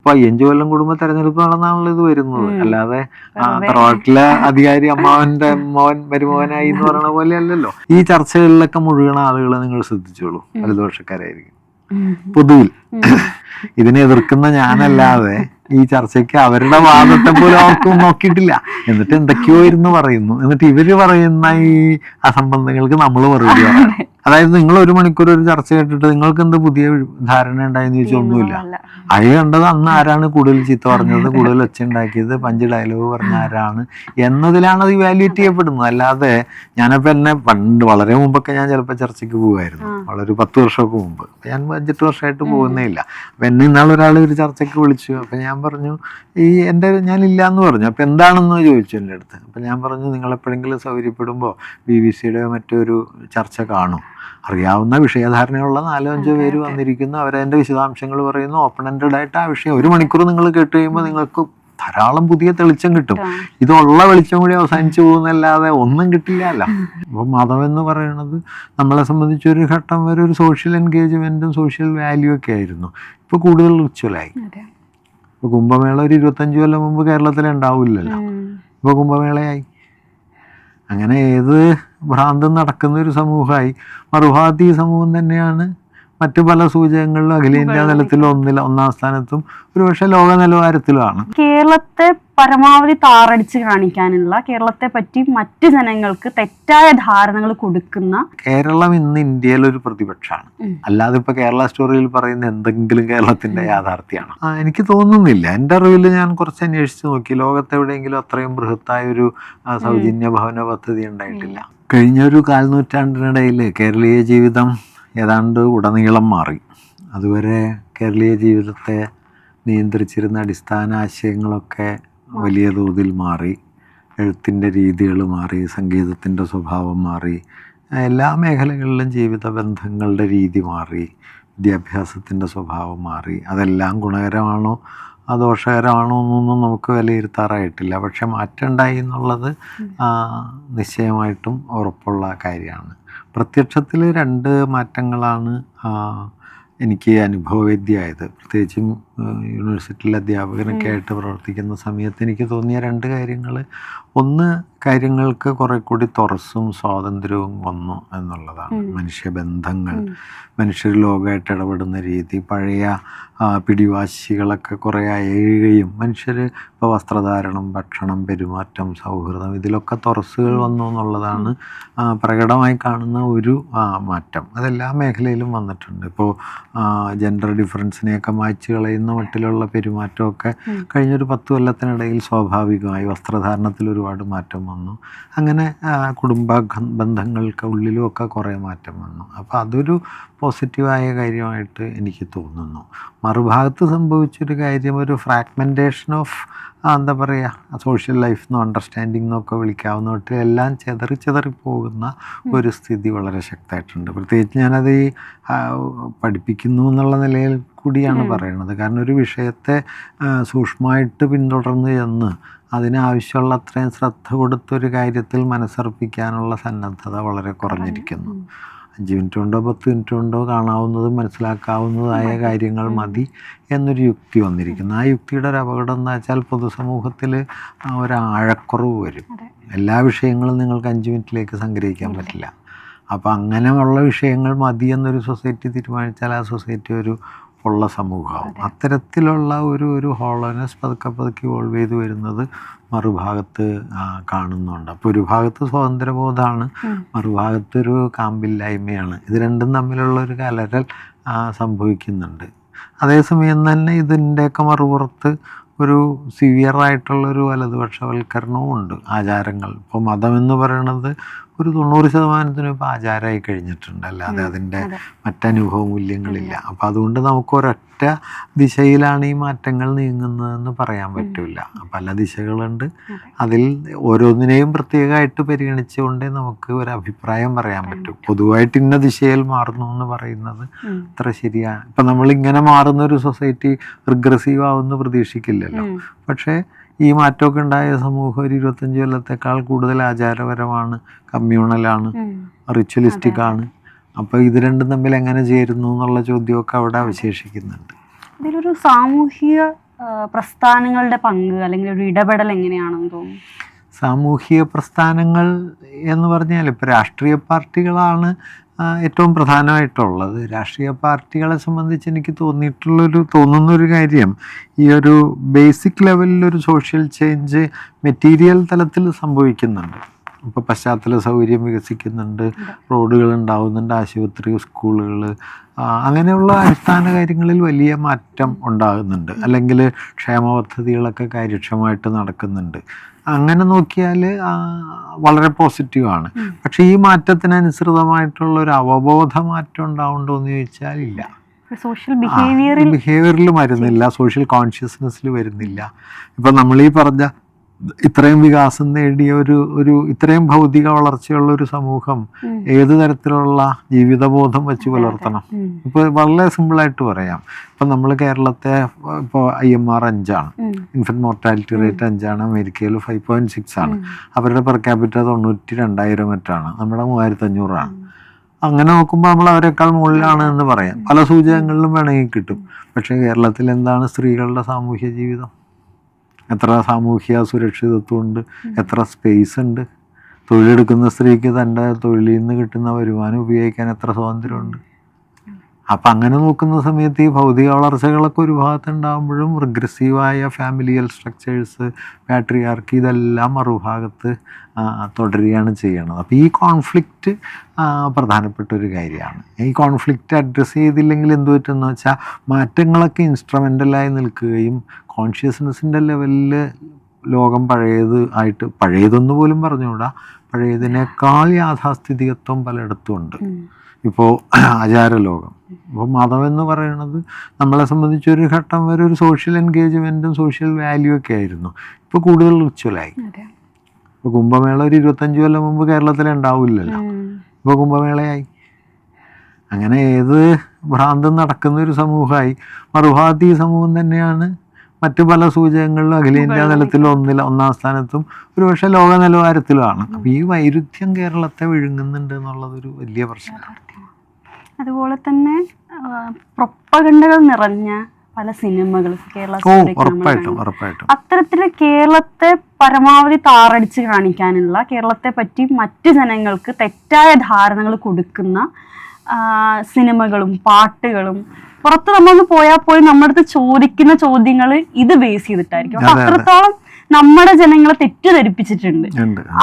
5 കൊല്ലം കൂടുമ്പോ തെരഞ്ഞെടുപ്പ് നടന്നാണല്ലോ ഇത് വരുന്നത്. അല്ലാതെ തറവാട്ടിലെ അധികാരി അമ്മാവന്റെ മരുമോനായി എന്ന് പറയുന്ന പോലെ അല്ലല്ലോ. ഈ ചർച്ചകളിലൊക്കെ മുഴുകണ ആളുകളെ നിങ്ങൾ ശ്രദ്ധിച്ചോളൂ, വലതുപക്ഷക്കാരായിരിക്കും പൊതുവിൽ. ഇതിനെ എതിർക്കുന്ന ഞാനല്ലാതെ ഈ ചർച്ചയ്ക്ക് അവരുടെ വാദത്തെ പോലും അവർക്ക് നോക്കിയിട്ടില്ല. എന്നിട്ട് എന്തൊക്കെയോ ഇരുന്ന് പറയുന്നു. എന്നിട്ട് ഇവര് പറയുന്ന ഈ അസംബന്ധങ്ങൾക്ക് നമ്മൾ മറുപടി പറയണം. അതായത് നിങ്ങൾ 1 മണിക്കൂർ ഒരു ചർച്ച കേട്ടിട്ട് നിങ്ങൾക്ക് എന്ത് പുതിയ ധാരണ ഉണ്ടായെന്ന് ചോദിച്ചാൽ ഒന്നുമില്ല. അത് കണ്ടത് അന്ന് ആരാണ് കൂടുതൽ ചീത്ത പറഞ്ഞത്, കൂടുതൽ ഒച്ച ഉണ്ടാക്കിയത്, 5 ഡയലോഗ് പറഞ്ഞ ആരാണ് എന്നതിലാണ് അത് ഇവാലുവേറ്റ് ചെയ്യപ്പെടുന്നത്. അല്ലാതെ ഞാനപ്പോൾ എന്നെ പണ്ട് വളരെ മുമ്പൊക്കെ ഞാൻ ചിലപ്പോൾ ചർച്ചയ്ക്ക് പോകുമായിരുന്നു. വളരെ 10 വർഷമൊക്കെ മുമ്പ്. ഞാൻ 5-8 വർഷമായിട്ട് പോകുന്നേ ഇല്ല. അപ്പം എന്നെ ഇന്നാളൊരാൾ ഒരു ചർച്ചയ്ക്ക് വിളിച്ചു. അപ്പം ഞാൻ പറഞ്ഞു ഞാനില്ല എന്ന് പറഞ്ഞു. അപ്പം എന്താണെന്ന് ചോദിച്ചു എൻ്റെ അടുത്ത്. അപ്പം ഞാൻ പറഞ്ഞു, നിങ്ങളെപ്പോഴെങ്കിലും സൗകര്യപ്പെടുമ്പോൾ BBC-യുടെ മറ്റൊരു ചർച്ച കാണും. അറിയാവുന്ന വിഷയധാരണയുള്ള 4-5 പേര് വന്നിരിക്കുന്നു, അവരതിൻ്റെ വിശദാംശങ്ങൾ പറയുന്നു, ഓപ്പൺ എൻഡഡ് ആയിട്ട് ആ വിഷയം 1 മണിക്കൂർ നിങ്ങൾ കേട്ട് കഴിയുമ്പോൾ നിങ്ങൾക്ക് ധാരാളം പുതിയ തെളിച്ചം കിട്ടും. ഇതുള്ള വെളിച്ചം കൂടി അവസാനിച്ചു പോകുന്നല്ലാതെ ഒന്നും കിട്ടില്ല. അല്ല, അപ്പം മതം എന്ന് പറയുന്നത് നമ്മളെ സംബന്ധിച്ചൊരു ഘട്ടം വരെ ഒരു സോഷ്യൽ എൻഗേജ്മെൻറ്റും സോഷ്യൽ വാല്യൂ ഒക്കെ ആയിരുന്നു. ഇപ്പോൾ കൂടുതൽ റിച്വലായി. ഇപ്പോൾ കുംഭമേള ഒരു 25 കൊല്ലം മുമ്പ് കേരളത്തിൽ ഉണ്ടാവില്ലല്ലോ. ഇപ്പോൾ കുംഭമേളയായി. അങ്ങനെ ഏത് ഭ്രാന്തം നടക്കുന്ന ഒരു സമൂഹമായി. മറുഭാഗത്ത് ഈ സമൂഹം തന്നെയാണ് മറ്റു പല സൂചകങ്ങളിലും അഖിലേന്ത്യാ തലത്തിൽ 1-ാം സ്ഥാനത്തും ഒരുപക്ഷെ ലോക നിലവാരത്തിലുമാണ്. കേരളത്തെ പരമാവധി താറടിച്ച് കാണിക്കാനുള്ള, കേരളത്തെ പറ്റി മറ്റു ജനങ്ങൾക്ക് തെറ്റായ ധാരണകൾ കൊടുക്കുന്ന കേരളം ഇന്ന് ഇന്ത്യയിൽ ഒരു പ്രതിപക്ഷമാണ്. അല്ലാതെ ഇപ്പൊ കേരള സ്റ്റോറിയിൽ പറയുന്ന എന്തെങ്കിലും കേരളത്തിന്റെ യാഥാർത്ഥ്യമാണ് എനിക്ക് തോന്നുന്നില്ല. എൻ്റെ അറിവിൽ ഞാൻ കുറച്ച് അന്വേഷിച്ച് നോക്കി, ലോകത്തെവിടെയെങ്കിലും അത്രയും ബൃഹത്തായ ഒരു സൗജന്യ ഭവന പദ്ധതി ഉണ്ടായിട്ടില്ല. കഴിഞ്ഞൊരു 1/4 നൂറ്റാണ്ടിനിടയിൽ കേരളീയ ജീവിതം ഏതാണ്ട് ഉടനീളം മാറി. അതുവരെ കേരളീയ ജീവിതത്തെ നിയന്ത്രിച്ചിരുന്ന അടിസ്ഥാന ആശയങ്ങളൊക്കെ വലിയ തോതിൽ മാറി. എഴുത്തിൻ്റെ രീതികൾ മാറി, സംഗീതത്തിൻ്റെ സ്വഭാവം മാറി, എല്ലാ മേഖലകളിലും ജീവിത ബന്ധങ്ങളുടെ രീതി മാറി, വിദ്യാഭ്യാസത്തിൻ്റെ സ്വഭാവം മാറി. അതെല്ലാം ഗുണകരമാണോ ദോഷകരമാണോ എന്നൊന്നും നമുക്ക് വിലയിരുത്താറായിട്ടില്ല. പക്ഷെ മാറ്റം ഉണ്ടായി എന്നുള്ളത് നിശ്ചയമായിട്ടും ഉറപ്പുള്ള കാര്യമാണ്. പ്രത്യക്ഷത്തിൽ 2 മാറ്റങ്ങളാണ് എനിക്ക് അനുഭവവേദ്യമായത്. പ്രത്യേകിച്ചും യൂണിവേഴ്സിറ്റിയിലെ അധ്യാപകനൊക്കെ ആയിട്ട് പ്രവർത്തിക്കുന്ന സമയത്ത് എനിക്ക് തോന്നിയ 2 കാര്യങ്ങൾ. ഒന്ന്, കാര്യങ്ങൾക്ക് കുറെ കൂടി തുറസ്സും സ്വാതന്ത്ര്യവും വന്നു എന്നുള്ളതാണ്. മനുഷ്യബന്ധങ്ങൾ, മനുഷ്യർ ലോകമായിട്ട് ഇടപെടുന്ന രീതി, പഴയ പിടിവാശികളൊക്കെ കുറേ അയയുകയും മനുഷ്യർ ഇപ്പോൾ വസ്ത്രധാരണം, ഭക്ഷണം, പെരുമാറ്റം, സൗഹൃദം, ഇതിലൊക്കെ തുറസ്സുകൾ വന്നു എന്നുള്ളതാണ് പ്രകടമായി കാണുന്ന ഒരു മാറ്റം. അതെല്ലാ മേഖലയിലും വന്നിട്ടുണ്ട്. ഇപ്പോൾ ജെൻഡർ ഡിഫറൻസിനെയൊക്കെ മായ്ച്ചു കളയുന്ന മട്ടിലുള്ള പെരുമാറ്റമൊക്കെ കഴിഞ്ഞൊരു 10 കൊല്ലത്തിനിടയിൽ സ്വാഭാവികമായി വസ്ത്രധാരണത്തിൽ ഒരുപാട് മാറ്റം വന്നു. അങ്ങനെ കുടുംബ ബന്ധങ്ങൾക്ക് ഉള്ളിലും ഒക്കെ കുറേ മാറ്റം വന്നു. അപ്പോൾ അതൊരു പോസിറ്റീവായ കാര്യമായിട്ട് എനിക്ക് തോന്നുന്നു. മറുഭാഗത്ത് സംഭവിച്ചൊരു കാര്യം, ഒരു ഫ്രാഗ്മെൻറ്റേഷൻ ഓഫ് എന്താ പറയുക, സോഷ്യൽ ലൈഫ് എന്നോ അണ്ടർസ്റ്റാൻഡിംഗ് എന്നൊക്കെ വിളിക്കാവുന്ന മട്ടിൽ എല്ലാം ചെതറി പോകുന്ന ഒരു സ്ഥിതി വളരെ ശക്തമായിട്ടുണ്ട്. പ്രത്യേകിച്ച് ഞാനത് ഈ പഠിപ്പിക്കുന്നു എന്നുള്ള നിലയിൽ കൂടിയാണ് പറയുന്നത്. കാരണം ഒരു വിഷയത്തെ സൂക്ഷ്മമായിട്ട് പിന്തുടർന്ന് ചെന്ന് അതിനാവശ്യമുള്ള അത്രയും ശ്രദ്ധ കൊടുത്തൊരു കാര്യത്തിൽ മനസ്സർപ്പിക്കാനുള്ള സന്നദ്ധത വളരെ കുറഞ്ഞിരിക്കുന്നു. 5 മിനിറ്റ് കൊണ്ടോ 10 മിനിറ്റ് കൊണ്ടോ കാണാവുന്നതും മനസ്സിലാക്കാവുന്നതായ കാര്യങ്ങൾ മതി എന്നൊരു യുക്തി വന്നിരിക്കുന്നു. ആ യുക്തിയുടെ ഒരു അപകടം എന്ന് വെച്ചാൽ പൊതുസമൂഹത്തിൽ ഒരാഴക്കുറവ് വരും. എല്ലാ വിഷയങ്ങളും നിങ്ങൾക്ക് 5 മിനിറ്റിലേക്ക് സംഗ്രഹിക്കാൻ പറ്റില്ല. അപ്പോൾ അങ്ങനെയുള്ള വിഷയങ്ങൾ മതി എന്നൊരു സൊസൈറ്റി തീരുമാനിച്ചാൽ ആ സൊസൈറ്റി ഒരു ഉള്ള സമൂഹമാവും. അത്തരത്തിലുള്ള ഒരു ഹോളോനെസ് പതുക്കെ ഇവോൾവ് ചെയ്ത് വരുന്നത് മറുഭാഗത്ത് കാണുന്നുണ്ട്. അപ്പോൾ ഒരു ഭാഗത്ത് സ്വാതന്ത്ര്യബോധമാണ്, മറുഭാഗത്തൊരു കാമ്പില്ലായ്മയാണ്. ഇത് രണ്ടും തമ്മിലുള്ള ഒരു കലരൽ സംഭവിക്കുന്നുണ്ട്. അതേസമയം തന്നെ ഇതിൻ്റെയൊക്കെ മറുപുറത്ത് ഒരു സിവിയറായിട്ടുള്ളൊരു വലതുപക്ഷവൽക്കരണവും ഉണ്ട്. ആചാരങ്ങൾ, ഇപ്പോൾ മതമെന്ന് പറയണത് ഒരു 90% ഇപ്പോൾ ആചാരമായി കഴിഞ്ഞിട്ടുണ്ട്. അല്ലാതെ അതിൻ്റെ മറ്റനുഭവ മൂല്യങ്ങളില്ല. അപ്പം അതുകൊണ്ട് നമുക്ക് ഒരൊറ്റ ദിശയിലാണ് ഈ മാറ്റങ്ങൾ നീങ്ങുന്നതെന്ന് പറയാൻ പറ്റില്ല. പല ദിശകളുണ്ട്. അതിൽ ഓരോന്നിനെയും പ്രത്യേകമായിട്ട് പരിഗണിച്ചുകൊണ്ടേ നമുക്ക് ഒരു അഭിപ്രായം പറയാൻ പറ്റും. പൊതുവായിട്ട് ഇന്ന ദിശയിൽ മാറുന്നു എന്ന് പറയുന്നത് അത്ര ശരിയാണ്. ഇപ്പം നമ്മളിങ്ങനെ മാറുന്ന ഒരു സൊസൈറ്റി റിഗ്രസീവ് ആവുമെന്ന് പ്രതീക്ഷിക്കില്ലല്ലോ. പക്ഷേ ഈ മാറ്റമൊക്കെ ഉണ്ടായ സമൂഹം ഒരു 25 കൊല്ലത്തേക്കാൾ കൂടുതൽ ആചാരപരമാണ്, കമ്മ്യൂണലാണ്, റിച്വലിസ്റ്റിക് ആണ്. അപ്പോൾ ഇത് രണ്ടും തമ്മിൽ എങ്ങനെ ചേരുന്നു എന്നുള്ള ചോദ്യമൊക്കെ അവിടെ അവശേഷിക്കുന്നുണ്ട്. ഇതിലൊരു സാമൂഹിക പ്രസ്ഥാനങ്ങളുടെ പങ്ക് അല്ലെങ്കിൽ ഒരു ഇടപെടൽ എങ്ങനെയാണെന്ന് തോന്നുന്നു? സാമൂഹിക പ്രസ്ഥാനങ്ങൾ എന്ന് പറഞ്ഞാൽ ഇപ്പോൾ രാഷ്ട്രീയ പാർട്ടികളാണ് ഏറ്റവും പ്രധാനമായിട്ടുള്ളത്. രാഷ്ട്രീയ പാർട്ടികളെ സംബന്ധിച്ച് എനിക്ക് തോന്നുന്നൊരു കാര്യം, ഈ ഒരു ബേസിക് ലെവലിലൊരു സോഷ്യൽ ചേഞ്ച് മെറ്റീരിയൽ തലത്തിൽ സംഭവിക്കുന്നുണ്ട്. ഇപ്പോൾ പശ്ചാത്തല സൗകര്യം വികസിക്കുന്നുണ്ട്, റോഡുകൾ ഉണ്ടാവുന്നുണ്ട്, ആശുപത്രി, സ്കൂളുകൾ, അങ്ങനെയുള്ള അടിസ്ഥാന കാര്യങ്ങളിൽ വലിയ മാറ്റം ഉണ്ടാകുന്നുണ്ട്. അല്ലെങ്കിൽ ക്ഷേമ പദ്ധതികളൊക്കെ കാര്യക്ഷമമായിട്ട് നടക്കുന്നുണ്ട്. അങ്ങനെ നോക്കിയാൽ വളരെ പോസിറ്റീവാണ്. പക്ഷേ ഈ മാറ്റത്തിനനുസൃതമായിട്ടുള്ള ഒരു അവബോധ മാറ്റം ഉണ്ടാവുന്നുണ്ടോ എന്ന് ചോദിച്ചാൽ ഇല്ല. സോഷ്യൽ ബിഹേവിയറിൽ വരുന്നില്ല, സോഷ്യൽ കോൺഷ്യസ്നെസ്സിൽ വരുന്നില്ല. ഇപ്പം നമ്മൾ ഈ പറഞ്ഞ ഇത്രയും വികാസം നേടിയ ഒരു ഇത്രയും ഭൗതിക വളർച്ചയുള്ള ഒരു സമൂഹം ഏത് തരത്തിലുള്ള ജീവിതബോധം വെച്ച് പുലർത്തണം? ഇപ്പോൾ വളരെ സിമ്പിളായിട്ട് പറയാം. ഇപ്പം നമ്മൾ കേരളത്തെ ഇപ്പോൾ IMR 5 ഇൻഫൻറ്റ് മോർട്ടാലിറ്റി റേറ്റ് 5, അമേരിക്കയിൽ 5.6 അവരുടെ പെർ ക്യാപിറ്റ 92,000 മറ്റാണ്, നമ്മുടെ 3,500. അങ്ങനെ നോക്കുമ്പോൾ നമ്മൾ അവരെക്കാൾ മുകളിലാണ് എന്ന് പറയാം. പല സൂചകങ്ങളിലും വേണമെങ്കിൽ കിട്ടും. പക്ഷേ കേരളത്തിൽ എന്താണ് സ്ത്രീകളുടെ സാമൂഹ്യ ജീവിതം? എത്ര സാമൂഹ്യ സുരക്ഷിതത്വമുണ്ട്? എത്ര സ്പേസ് ഉണ്ട്? തൊഴിലെടുക്കുന്ന സ്ത്രീക്ക് തൻ്റെ തൊഴിലിൽ നിന്ന് കിട്ടുന്ന വരുമാനം ഉപയോഗിക്കാൻ എത്ര സ്വാതന്ത്ര്യമുണ്ട്? അപ്പം അങ്ങനെ നോക്കുന്ന സമയത്ത് ഈ ഭൗതിക വളർച്ചകളൊക്കെ ഒരു ഭാഗത്തുണ്ടാകുമ്പോഴും റിഗ്രസീവായ ഫാമിലിയൽ സ്ട്രക്ചേഴ്സ്, പാട്രിയാർക്കി, ഇതെല്ലാം മറുഭാഗത്ത് തുടരുകയാണ് ചെയ്യണത്. അപ്പോൾ ഈ കോൺഫ്ലിക്റ്റ് പ്രധാനപ്പെട്ട ഒരു കാര്യമാണ്. ഈ കോൺഫ്ലിക്റ്റ് അഡ്രസ്സ് ചെയ്തില്ലെങ്കിൽ എന്ത് പറ്റുമെന്ന് വെച്ചാൽ മാറ്റങ്ങളൊക്കെ ഇൻസ്ട്രുമെൻ്റലായി നിൽക്കുകയും കോൺഷ്യസ്നെസ്സിൻ്റെ ലെവലിൽ ലോകം പഴയതൊന്നു പോലും പറഞ്ഞുകൂടാ, പഴയതിനേക്കാൾ യാഥാസ്ഥിതികത്വം പലയിടത്തും ഉണ്ട്. ഇപ്പോൾ ആചാരലോകം, ഇപ്പോൾ മതം എന്ന് പറയുന്നത് നമ്മളെ സംബന്ധിച്ചൊരു ഘട്ടം വരെ ഒരു സോഷ്യൽ എൻഗേജ്മെൻറ്റും സോഷ്യൽ വാല്യൂ ഒക്കെ ആയിരുന്നു. ഇപ്പോൾ കൂടുതൽ റിച്വലായി. ഇപ്പോൾ കുംഭമേള ഒരു 25 കൊല്ലം മുമ്പ് കേരളത്തിൽ ഉണ്ടാവില്ലല്ലോ, ഇപ്പോൾ കുംഭമേളയായി. അങ്ങനെ ഏത് ഭ്രാന്തം നടക്കുന്ന ഒരു സമൂഹമായി. മറുഭാഗത്ത് ഈ സമൂഹം തന്നെയാണ് മറ്റു പല സൂചകങ്ങളിലും അഖിലേന്ത്യാ തലത്തിൽ ഒന്നാം സ്ഥാനത്തും ഒരുപക്ഷെ ലോക നിലവാരത്തിലുമാണ്. അപ്പോൾ ഈ വൈരുദ്ധ്യം കേരളത്തെ വിഴുങ്ങുന്നുണ്ട് എന്നുള്ളതൊരു വലിയ പ്രശ്നമാണ്. അതുപോലെ തന്നെ പ്രൊപ്പഗണ്ടകൾ നിറഞ്ഞ പല സിനിമകൾ ഉറപ്പായിട്ടും അത്തരത്തിൽ കേരളത്തെ പരമാവധി താറടിച്ച് കാണിക്കാനുള്ള, കേരളത്തെ പറ്റി മറ്റു ജനങ്ങൾക്ക് തെറ്റായ ധാരണകൾ കൊടുക്കുന്ന സിനിമകളും പാട്ടുകളും പുറത്ത് നമ്മളൊന്ന് പോയാൽ പോയി നമ്മുടെ അടുത്ത് ചോദിക്കുന്ന ചോദ്യങ്ങൾ ഇത് ബേസ് ചെയ്തിട്ടായിരിക്കും. അപ്പൊ അത്രത്തോളം നമ്മുടെ ജനങ്ങളെ തെറ്റിദ്ധരിപ്പിച്ചിട്ടുണ്ട്.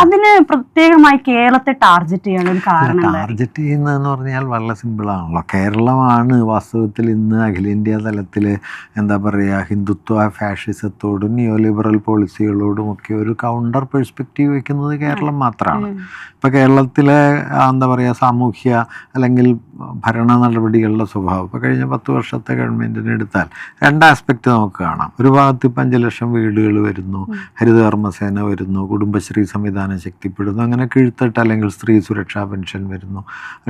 അതിന് പ്രത്യേകമായി കേരളത്തെ ടാർഗറ്റ് ചെയ്യാനുള്ള കാരണം ടാർഗറ്റ് ചെയ്യുന്നതെന്ന് പറഞ്ഞാൽ വളരെ സിമ്പിളാണല്ലോ. കേരളമാണ് വാസ്തവത്തിൽ ഇന്ന് അഖിലേന്ത്യാ തലത്തിൽ എന്താ പറയുക, ഹിന്ദുത്വ ഫാഷിസത്തോടും നിയോ ലിബറൽ പോളിസികളോടും ഒക്കെ ഒരു കൗണ്ടർ പെർസ്പെക്റ്റീവ് വയ്ക്കുന്നത് കേരളം മാത്രമാണ്. ഇപ്പോൾ കേരളത്തിലെ എന്താ പറയുക സാമൂഹ്യ അല്ലെങ്കിൽ ഭരണ നടപടികളുടെ സ്വഭാവം ഇപ്പോൾ കഴിഞ്ഞ 10 വർഷത്തെ ഗവൺമെൻറ്റിനെ എടുത്താൽ 2 ആസ്പെക്റ്റ് നമുക്ക് കാണാം. ഒരു ഭാഗത്ത് 5 ലക്ഷം വീടുകൾ വരുന്നു, ഹരിതകർമ്മസേന വരുന്നു, കുടുംബശ്രീ സംവിധാനം ശക്തിപ്പെടുന്നു, അങ്ങനെ കീഴ്ത്തട്ട് അല്ലെങ്കിൽ സ്ത്രീ സുരക്ഷാ പെൻഷൻ വരുന്നു,